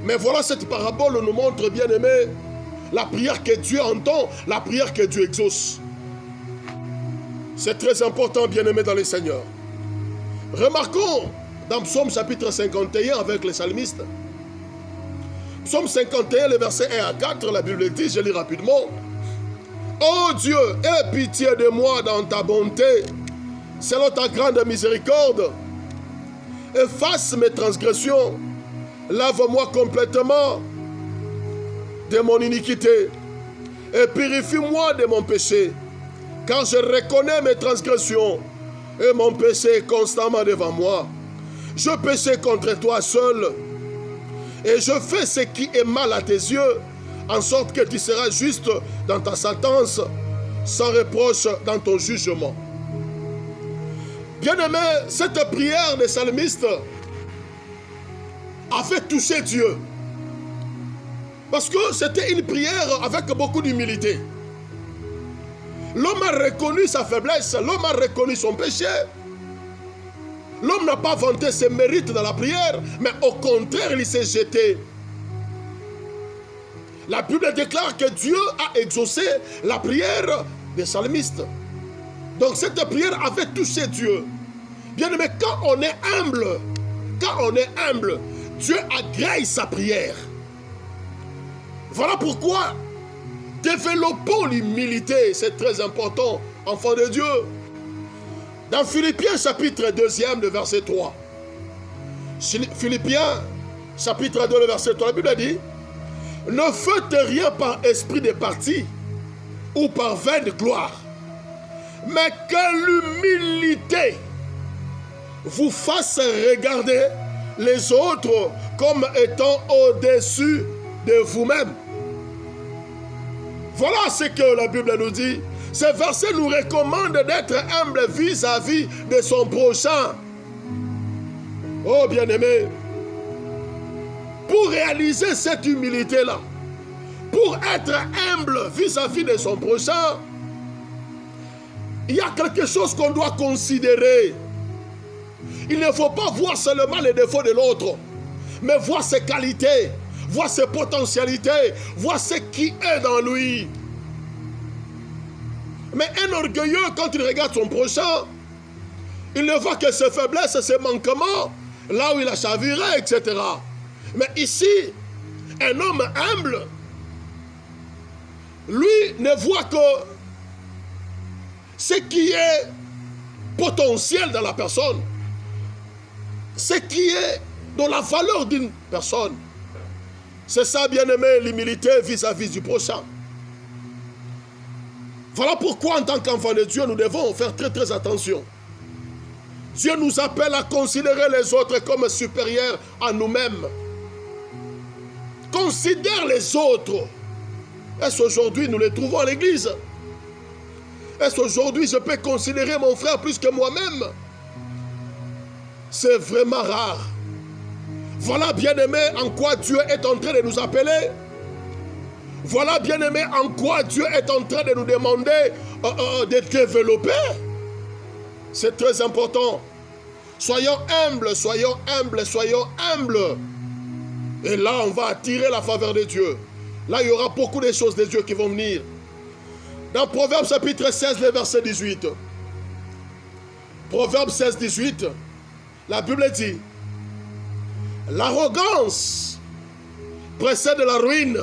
Mais voilà, cette parabole nous montre, bien aimé, la prière que Dieu entend, la prière que Dieu exauce. C'est très important, bien aimé dans le Seigneur. Remarquons dans Psaume chapitre 51 avec les psalmistes. Psaume 51, le verset 1 à 4, la Bible dit, je lis rapidement. Ô Dieu, aie pitié de moi dans ta bonté, selon ta grande miséricorde. Efface mes transgressions, lave-moi complètement de mon iniquité et purifie-moi de mon péché, car je reconnais mes transgressions et mon péché est constamment devant moi. Je péchais contre toi seul et je fais ce qui est mal à tes yeux, en sorte que tu seras juste dans ta sentence. sans reproche dans ton jugement. Bien-aimé, cette prière des psalmistes a fait toucher Dieu. Parce que c'était une prière avec beaucoup d'humilité. L'homme a reconnu sa faiblesse, l'homme a reconnu son péché. L'homme n'a pas vanté ses mérites dans la prière, mais au contraire, il s'est jeté. La Bible déclare que Dieu a exaucé la prière des psalmistes. Donc cette prière avait touché Dieu. Bien aimé, quand on est humble, Dieu agrée sa prière. Voilà pourquoi développons l'humilité, c'est très important, enfants de Dieu. Dans Philippiens chapitre 2, le verset 3. Philippiens chapitre 2, le verset 3, la Bible dit: ne faites rien par esprit de parti ou par vaine gloire, mais que l'humilité vous fasse regarder les autres comme étant au-dessus de vous-même. Voilà ce que la Bible nous dit. Ce verset nous recommande d'être humble vis-à-vis de son prochain. Oh bien-aimé, pour réaliser cette humilité-là, pour être humble vis-à-vis de son prochain, il y a quelque chose qu'on doit considérer. Il ne faut pas voir seulement les défauts de l'autre, mais voir ses qualités, voir ses potentialités, voir ce qui est dans lui. Mais un orgueilleux, quand il regarde son prochain, il ne voit que ses faiblesses, ses manquements, là où il a chaviré, etc. Mais ici, un homme humble, lui ne voit que ce qui est potentiel dans la personne, ce qui est dans la valeur d'une personne. C'est ça, bien-aimé, l'humilité vis-à-vis du prochain. Voilà pourquoi, en tant qu'enfants de Dieu, nous devons faire très très attention. Dieu nous appelle à considérer les autres comme supérieurs à nous-mêmes. Considère les autres. Est-ce qu'aujourd'hui nous les trouvons à l'église? Est-ce qu'aujourd'hui je peux considérer mon frère plus que moi-même? C'est vraiment rare. Voilà, bien-aimé, en quoi Dieu est en train de nous appeler. Voilà, bien-aimé, en quoi Dieu est en train de nous demander de développer. C'est très important. Soyons humbles, soyons humbles, soyons humbles. Et là, on va attirer la faveur de Dieu. Là, il y aura beaucoup de choses de Dieu qui vont venir. Dans Proverbe chapitre 16, le verset 18. Proverbe 16, 18. La Bible dit: l'arrogance précède la ruine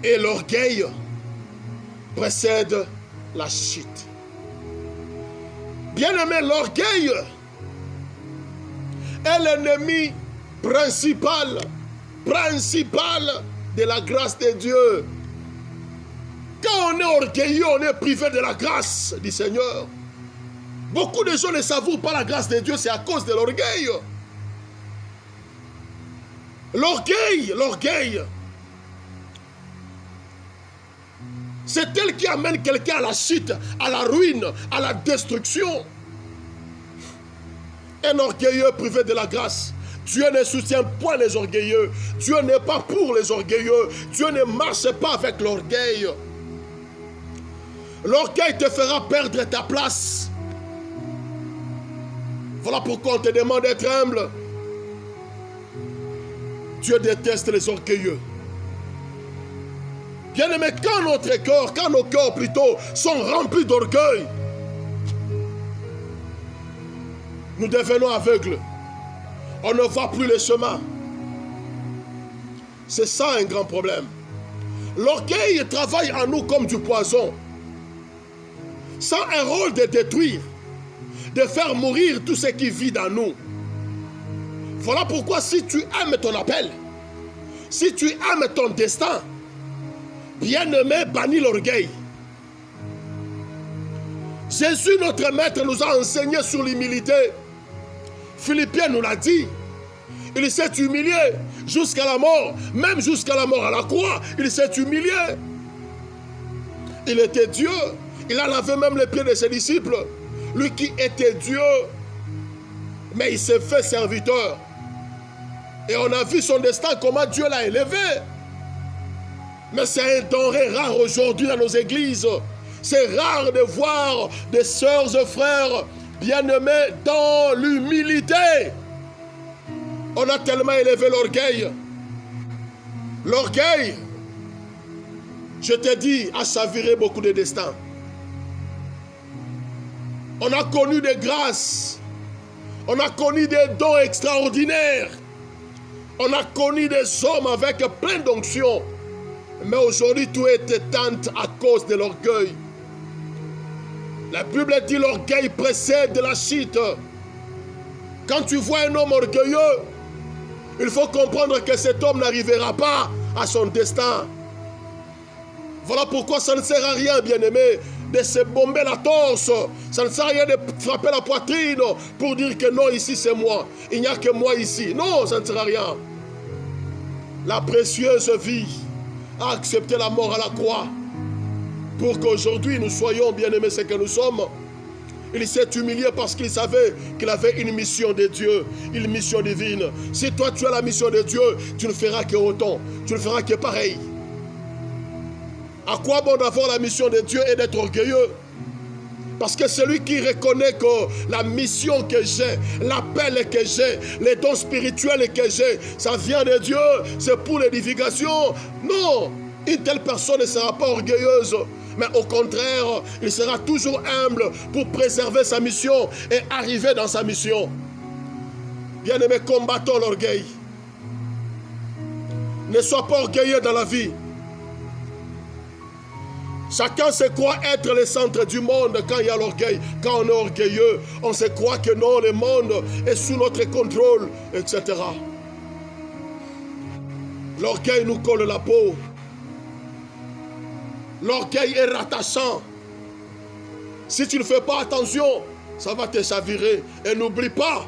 et l'orgueil précède la chute. Bien-aimé, l'orgueil est l'ennemi principal de la grâce de Dieu. Quand on est orgueilleux, on est privé de la grâce du Seigneur. Beaucoup de gens ne savourent pas la grâce de Dieu, c'est à cause de l'orgueil. L'orgueil, c'est tel qui amène quelqu'un à la chute, à la ruine, à la destruction. Un orgueilleux privé de la grâce. Dieu ne soutient pas les orgueilleux. Dieu n'est pas pour les orgueilleux. Dieu ne marche pas avec l'orgueil. L'orgueil te fera perdre ta place. Voilà pourquoi on te demande d'être humble. Dieu déteste les orgueilleux. Bien-aimé, quand nos cœurs plutôt sont remplis d'orgueil, nous devenons aveugles. On ne voit plus les chemins. C'est ça un grand problème. L'orgueil travaille en nous comme du poison. Ça a un rôle de détruire, de faire mourir tout ce qui vit dans nous. Voilà pourquoi si tu aimes ton appel, si tu aimes ton destin, bien-aimé, bannis l'orgueil. Jésus, notre maître, nous a enseigné sur l'humilité. Philippiens nous l'a dit. Il s'est humilié jusqu'à la mort, même jusqu'à la mort à la croix, il s'est humilié. Il était Dieu. Il a lavé même les pieds de ses disciples. Lui qui était Dieu, mais il s'est fait serviteur. Et on a vu son destin, comment Dieu l'a élevé. Mais c'est un denrée rare aujourd'hui dans nos églises. C'est rare de voir des sœurs et frères bien-aimés dans l'humilité. On a tellement élevé l'orgueil. L'orgueil, je te dis, a chaviré beaucoup de destins. On a connu des grâces. On a connu des dons extraordinaires. On a connu des hommes avec plein d'onction. Mais aujourd'hui, tout est éteint à cause de l'orgueil. La Bible dit l'orgueil précède la chute. Quand tu vois un homme orgueilleux, il faut comprendre que cet homme n'arrivera pas à son destin. Voilà pourquoi ça ne sert à rien, bien-aimé, de se bomber la torse. Ça ne sert à rien de frapper la poitrine pour dire que non, ici c'est moi. Il n'y a que moi ici. Non, ça ne sert à rien. La précieuse vie a accepté la mort à la croix pour qu'aujourd'hui nous soyons bien-aimés ce que nous sommes. Il s'est humilié parce qu'il savait qu'il avait une mission de Dieu, une mission divine. Si toi tu as la mission de Dieu, tu ne feras que autant, tu ne feras que pareil. À quoi bon d'avoir la mission de Dieu et d'être orgueilleux? Parce que celui qui reconnaît que la mission que j'ai, l'appel que j'ai, les dons spirituels que j'ai, ça vient de Dieu, c'est pour l'édification. Non, une telle personne ne sera pas orgueilleuse, mais au contraire, il sera toujours humble pour préserver sa mission et arriver dans sa mission. Bien-aimés, combattons l'orgueil. Ne sois pas orgueilleux dans la vie. Chacun se croit être le centre du monde quand il y a l'orgueil. Quand on est orgueilleux, on se croit que non, le monde est sous notre contrôle, etc. L'orgueil nous colle la peau. L'orgueil est rattachant. Si tu ne fais pas attention, ça va te chavirer. Et n'oublie pas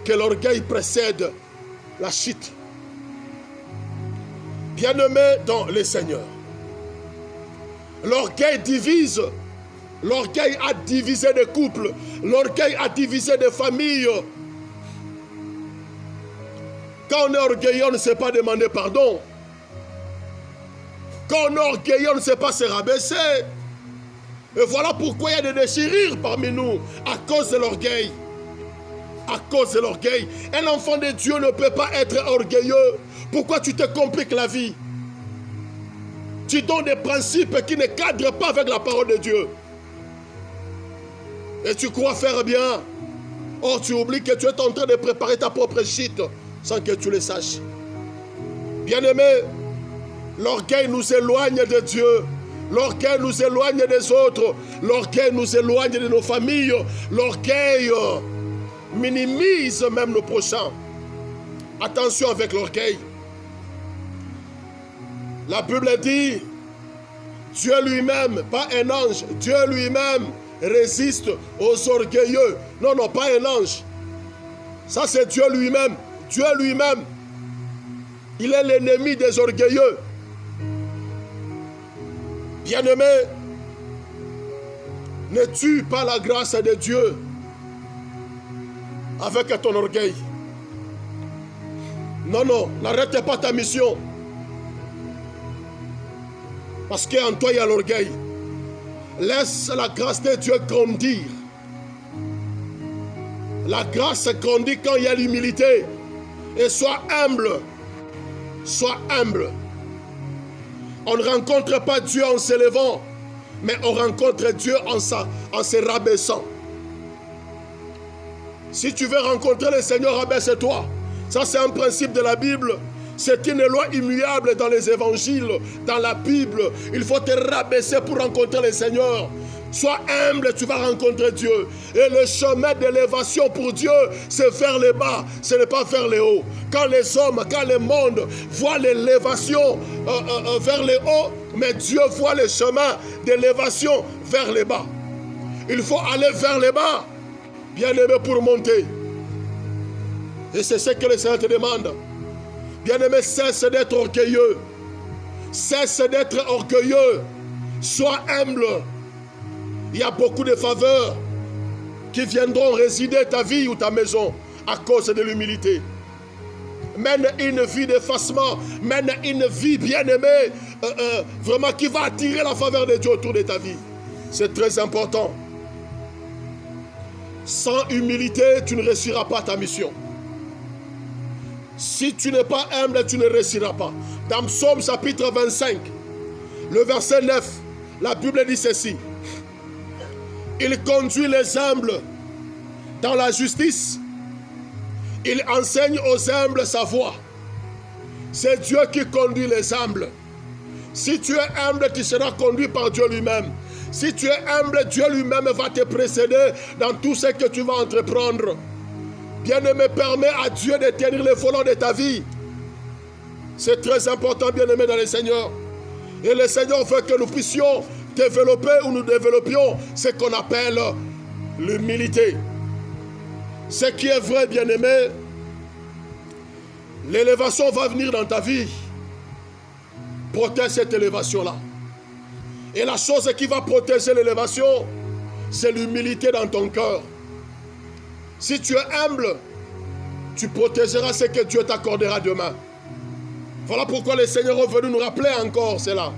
que l'orgueil précède la chute. Bien-aimés dans le Seigneur, l'orgueil divise. L'orgueil a divisé des couples. L'orgueil a divisé des familles. Quand on est orgueilleux, on ne sait pas demander pardon. Quand on est orgueilleux, on ne sait pas se rabaisser. Et voilà pourquoi il y a des déchirures parmi nous, à cause de l'orgueil. À cause de l'orgueil. Un enfant de Dieu ne peut pas être orgueilleux. Pourquoi tu te compliques la vie? Tu donnes des principes qui ne cadrent pas avec la parole de Dieu. Et tu crois faire bien. Or, tu oublies que tu es en train de préparer ta propre chute sans que tu le saches. Bien-aimé, l'orgueil nous éloigne de Dieu. L'orgueil nous éloigne des autres. L'orgueil nous éloigne de nos familles. L'orgueil minimise même nos prochains. Attention avec l'orgueil. La Bible dit, Dieu lui-même, pas un ange, Dieu lui-même résiste aux orgueilleux. Non, non, pas un ange. Ça c'est Dieu lui-même. Dieu lui-même, il est l'ennemi des orgueilleux. Bien-aimé, ne tue pas la grâce de Dieu avec ton orgueil. Non, non, n'arrête pas ta mission. Parce qu'en toi, il y a l'orgueil. Laisse la grâce de Dieu grandir. La grâce grandit quand il y a l'humilité. Et sois humble. Sois humble. On ne rencontre pas Dieu en s'élevant, mais on rencontre Dieu en se rabaissant. Si tu veux rencontrer le Seigneur, rabaisse-toi. Ça, c'est un principe de la Bible. C'est une loi immuable dans les évangiles, dans la Bible. Il faut te rabaisser pour rencontrer le Seigneur. Sois humble, tu vas rencontrer Dieu. Et le chemin d'élévation pour Dieu, c'est vers le bas, ce n'est pas vers le haut. Quand les hommes, quand le monde voit l'élévation vers le haut, mais Dieu voit le chemin d'élévation vers le bas. Il faut aller vers le bas, bien aimé, pour monter. Et c'est ce que le Seigneur te demande. Bien-aimé, cesse d'être orgueilleux. Cesse d'être orgueilleux. Sois humble. Il y a beaucoup de faveurs qui viendront résider ta vie ou ta maison à cause de l'humilité. Mène une vie d'effacement, mène une vie bien-aimée, vraiment qui va attirer la faveur de Dieu autour de ta vie. C'est très important. Sans humilité, tu ne réussiras pas ta mission. Si tu n'es pas humble, tu ne réussiras pas. Dans Psaume chapitre 25, le verset 9, la Bible dit ceci. Il conduit les humbles dans la justice. Il enseigne aux humbles sa voie. C'est Dieu qui conduit les humbles. Si tu es humble, tu seras conduit par Dieu lui-même. Si tu es humble, Dieu lui-même va te précéder dans tout ce que tu vas entreprendre. Bien-aimé, permets à Dieu de tenir les volants de ta vie. C'est très important, bien-aimé, dans le Seigneur. Et le Seigneur veut que nous puissions développer ou nous développions ce qu'on appelle l'humilité. Ce qui est vrai, bien-aimé, l'élévation va venir dans ta vie. Protège cette élévation-là. Et la chose qui va protéger l'élévation, c'est l'humilité dans ton cœur. Si tu es humble, tu protégeras ce que Dieu t'accordera demain. Voilà pourquoi le Seigneur est venu nous rappeler encore cela.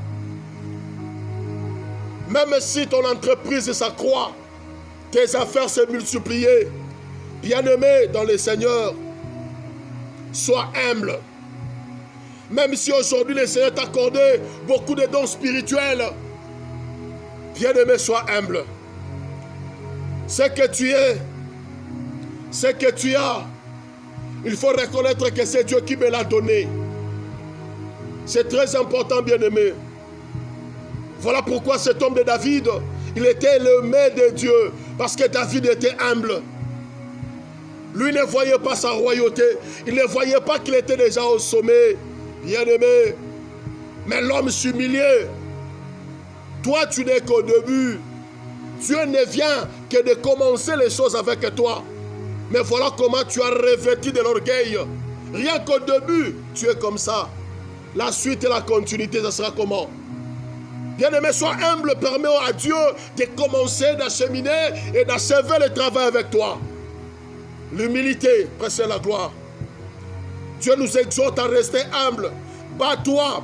Même si ton entreprise s'accroît, tes affaires se multiplient, bien-aimé dans le Seigneur, sois humble. Même si aujourd'hui le Seigneur t'a accordé beaucoup de dons spirituels, bien-aimé, sois humble. Ce que tu es, ce que tu as, il faut reconnaître que c'est Dieu qui me l'a donné. C'est très important, bien-aimé. Voilà pourquoi cet homme de David, il était l'aimé de Dieu, parce que David était humble. Lui ne voyait pas sa royauté, il ne voyait pas qu'il était déjà au sommet, bien-aimé. Mais l'homme s'humiliait. Toi, tu n'es qu'au début. Dieu ne vient que de commencer les choses avec toi. Mais voilà comment tu as revêtu de l'orgueil. Rien qu'au début, tu es comme ça. La suite et la continuité, ça sera comment? Bien-aimé, sois humble, permets à Dieu de commencer, d'acheminer et d'achever le travail avec toi. L'humilité précède la gloire. Dieu nous exhorte à rester humble. Bats-toi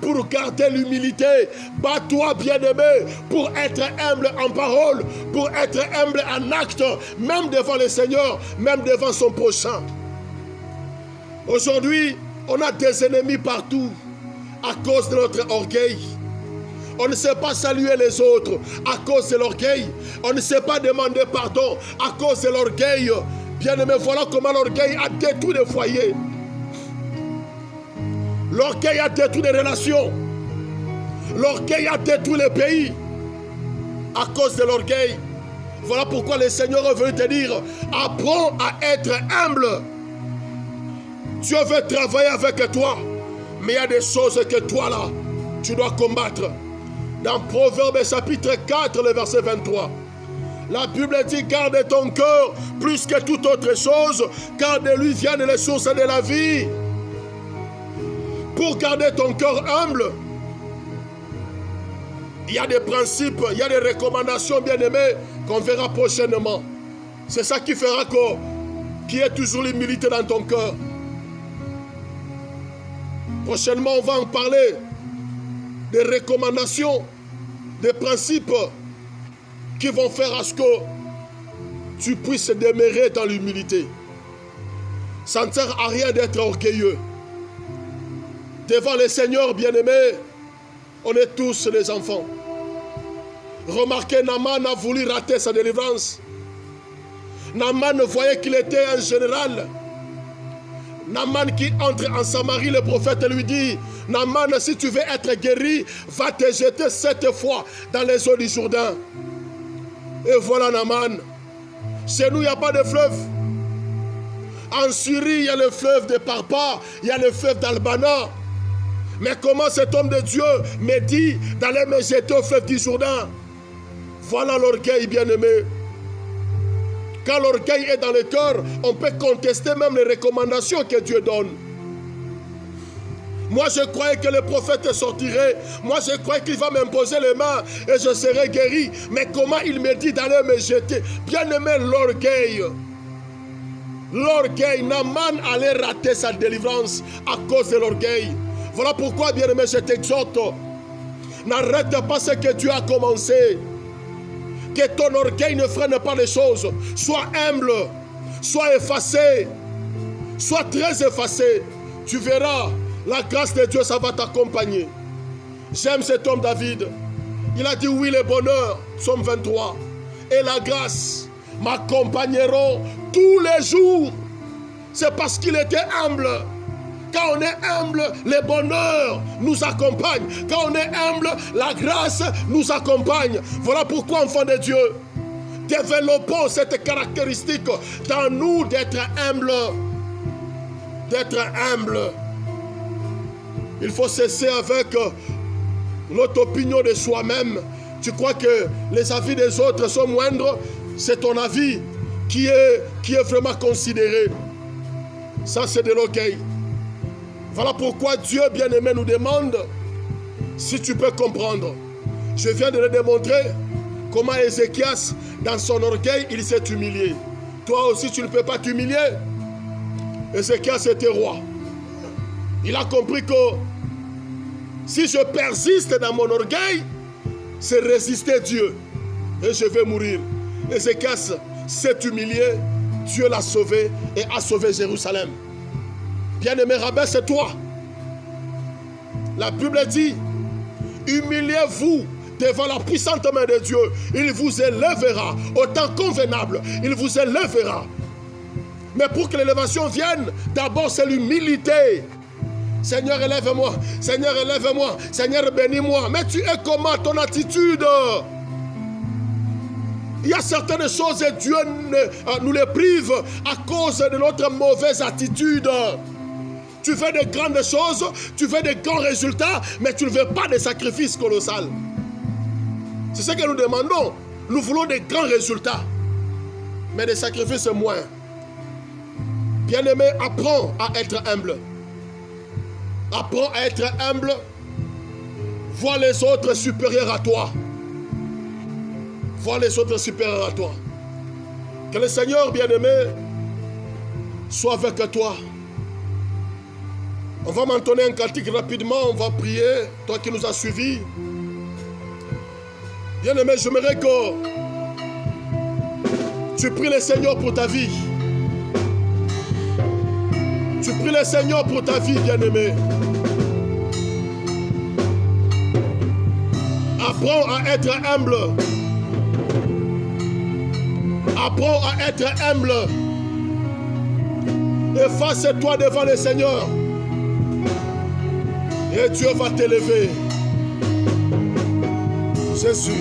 pour garder l'humilité. Bats-toi, bien-aimé, pour être humble en parole, pour être humble en acte, même devant le Seigneur, même devant son prochain. Aujourd'hui, on a des ennemis partout à cause de notre orgueil. On ne sait pas saluer les autres à cause de l'orgueil. On ne sait pas demander pardon à cause de l'orgueil. Bien-aimé, voilà comment l'orgueil a détruit les foyers. L'orgueil a détruit les relations. L'orgueil a détruit les pays. À cause de l'orgueil. Voilà pourquoi le Seigneur est venu te dire, apprends à être humble. Dieu veut travailler avec toi. Mais il y a des choses que toi là, tu dois combattre. Dans Proverbe chapitre 4, le verset 23. La Bible dit, garde ton cœur plus que toute autre chose, car de lui viennent les sources de la vie. Pour garder ton cœur humble, il y a des principes, il y a des recommandations, bien-aimées, qu'on verra prochainement. C'est ça qui fera qu'il y ait toujours l'humilité dans ton cœur. Prochainement, on va en parler des recommandations, des principes qui vont faire à ce que tu puisses demeurer dans l'humilité. Ça ne sert à rien d'être orgueilleux. Devant le Seigneur, bien-aimé, on est tous des enfants. Remarquez, Naaman a voulu rater sa délivrance. Naaman voyait qu'il était un général. Naaman qui entre en Samarie, le prophète lui dit, Naaman, si tu veux être guéri, va te jeter 7 fois dans les eaux du Jourdain. Et voilà Naaman. Chez nous, il n'y a pas de fleuve. En Syrie, il y a le fleuve de Parpa, il y a le fleuve d'Albana. Mais comment cet homme de Dieu me dit d'aller me jeter au fleuve du Jourdain? Voilà l'orgueil, bien-aimé. Quand l'orgueil est dans le cœur, on peut contester même les recommandations que Dieu donne. Moi, je croyais que le prophète sortirait. Moi, je croyais qu'il va m'imposer les mains et je serai guéri. Mais comment il me dit d'aller me jeter? Bien-aimé, l'orgueil. L'orgueil. Naaman allait rater sa délivrance à cause de l'orgueil. Voilà pourquoi, bien-aimé, je t'exhorte. N'arrête pas ce que Dieu a commencé. Que ton orgueil ne freine pas les choses. Sois humble. Sois effacé. Sois très effacé. Tu verras. La grâce de Dieu, ça va t'accompagner. J'aime cet homme David. Il a dit oui, le bonheur, Psaume 23, et la grâce m'accompagneront tous les jours. C'est parce qu'il était humble. Quand on est humble, le bonheur nous accompagne. Quand on est humble, la grâce nous accompagne. Voilà pourquoi, enfants de Dieu, développons cette caractéristique dans nous d'être humble. D'être humble. Il faut cesser avec notre opinion de soi-même. Tu crois que les avis des autres sont moindres? C'est ton avis qui est vraiment considéré. Ça, c'est de l'orgueil. Voilà pourquoi Dieu bien-aimé nous demande si tu peux comprendre. Je viens de le démontrer comment Ézéchias, dans son orgueil, il s'est humilié. Toi aussi, tu ne peux pas t'humilier. Ézéchias était roi. Il a compris que si je persiste dans mon orgueil, c'est résister Dieu. Et je vais mourir. Ézéchias s'est humilié. Dieu l'a sauvé et a sauvé Jérusalem. Bien-aimé rabbin, c'est toi. La Bible dit, humiliez-vous devant la puissante main de Dieu. Il vous élèvera au temps convenable. Il vous élèvera. Mais pour que l'élévation vienne, d'abord c'est l'humilité. Seigneur, élève-moi. Seigneur, élève-moi. Seigneur, bénis-moi. Mais tu es comment ton attitude? Il y a certaines choses et Dieu nous les prive à cause de notre mauvaise attitude. Tu fais de grandes choses, tu fais de grands résultats, mais tu ne veux pas de sacrifices colossaux. C'est ce que nous demandons. Nous voulons de grands résultats, mais des sacrifices moins. Bien-aimé, apprends à être humble. Apprends à être humble. Vois les autres supérieurs à toi. Vois les autres supérieurs à toi. Que le Seigneur bien-aimé soit avec toi. On va m'entonner un cantique rapidement. On va prier. Toi qui nous as suivis. Bien-aimé, j'aimerais que tu pries le Seigneur pour ta vie. Tu pries le Seigneur pour ta vie, bien-aimé. Apprends à être humble. Apprends à être humble. Efface-toi devant le Seigneur. Et Dieu va t'élever. C'est sûr.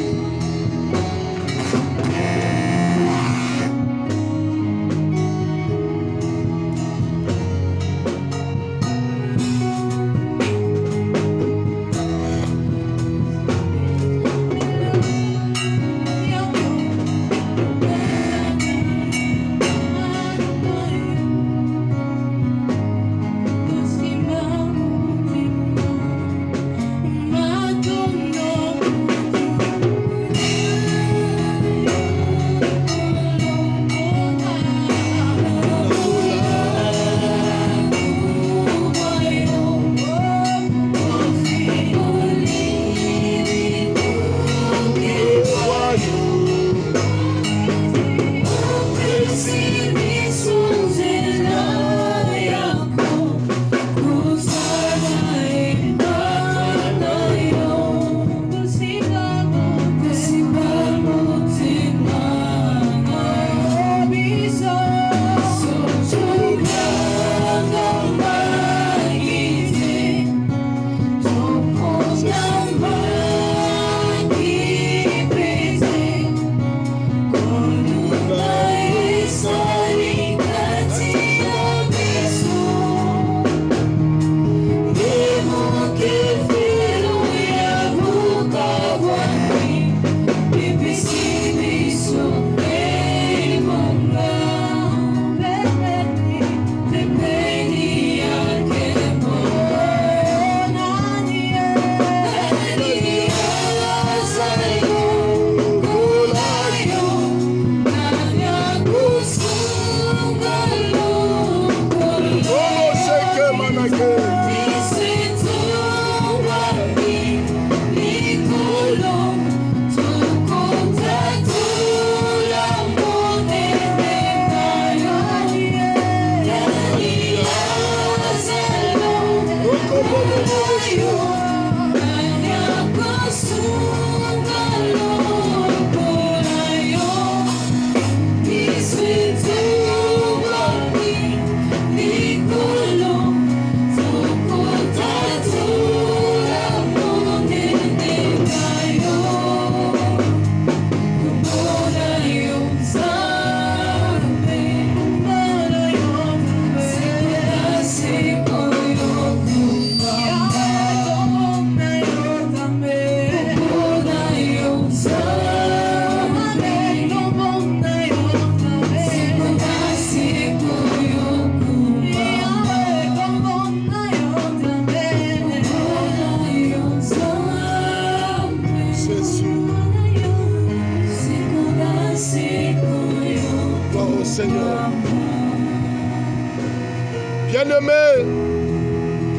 bien-aimé,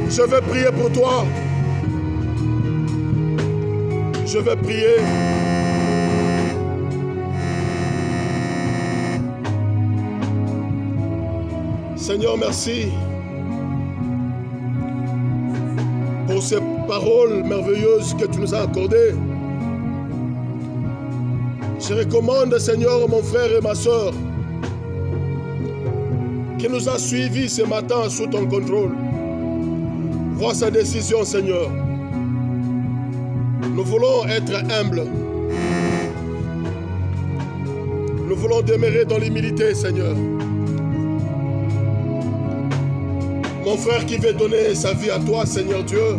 je vais prier pour toi. Je vais prier. Seigneur, merci pour ces paroles merveilleuses que tu nous as accordées. Je recommande, Seigneur, mon frère et ma soeur, qui nous a suivis ce matin sous ton contrôle. Vois sa décision, Seigneur. Nous voulons être humbles. Nous voulons demeurer dans l'humilité, Seigneur. Mon frère qui veut donner sa vie à toi, Seigneur Dieu,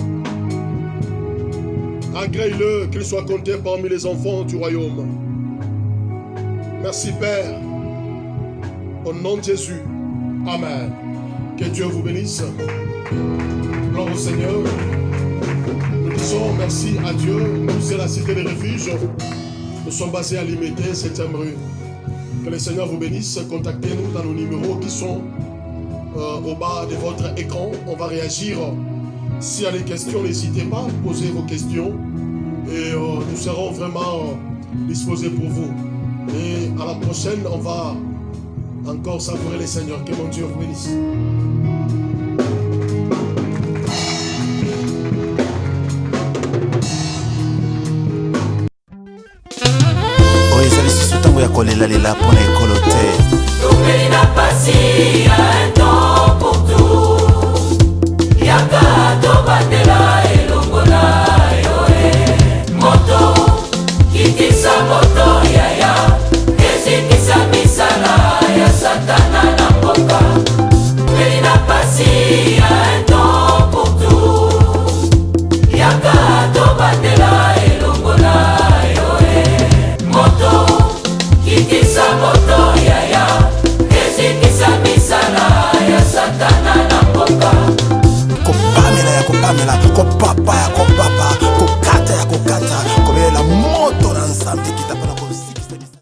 agrée-le qu'il soit compté parmi les enfants du royaume. Merci Père. Au nom de Jésus. Amen. Que Dieu vous bénisse. Gloire au Seigneur. Nous disons merci à Dieu. Nous, c'est la cité de refuge. Nous sommes basés à Limité, 7e rue. Que le Seigneur vous bénisse. Contactez-nous dans nos numéros qui sont au bas de votre écran. On va réagir. S'il y a des questions, n'hésitez pas à poser vos questions. Et nous serons vraiment disposés pour vous. Et à la prochaine, on va encore savourer les Seigneurs. Que mon Dieu vous bénisse. oyo ezali susu ntango ya kolela lela mpona ekolo te.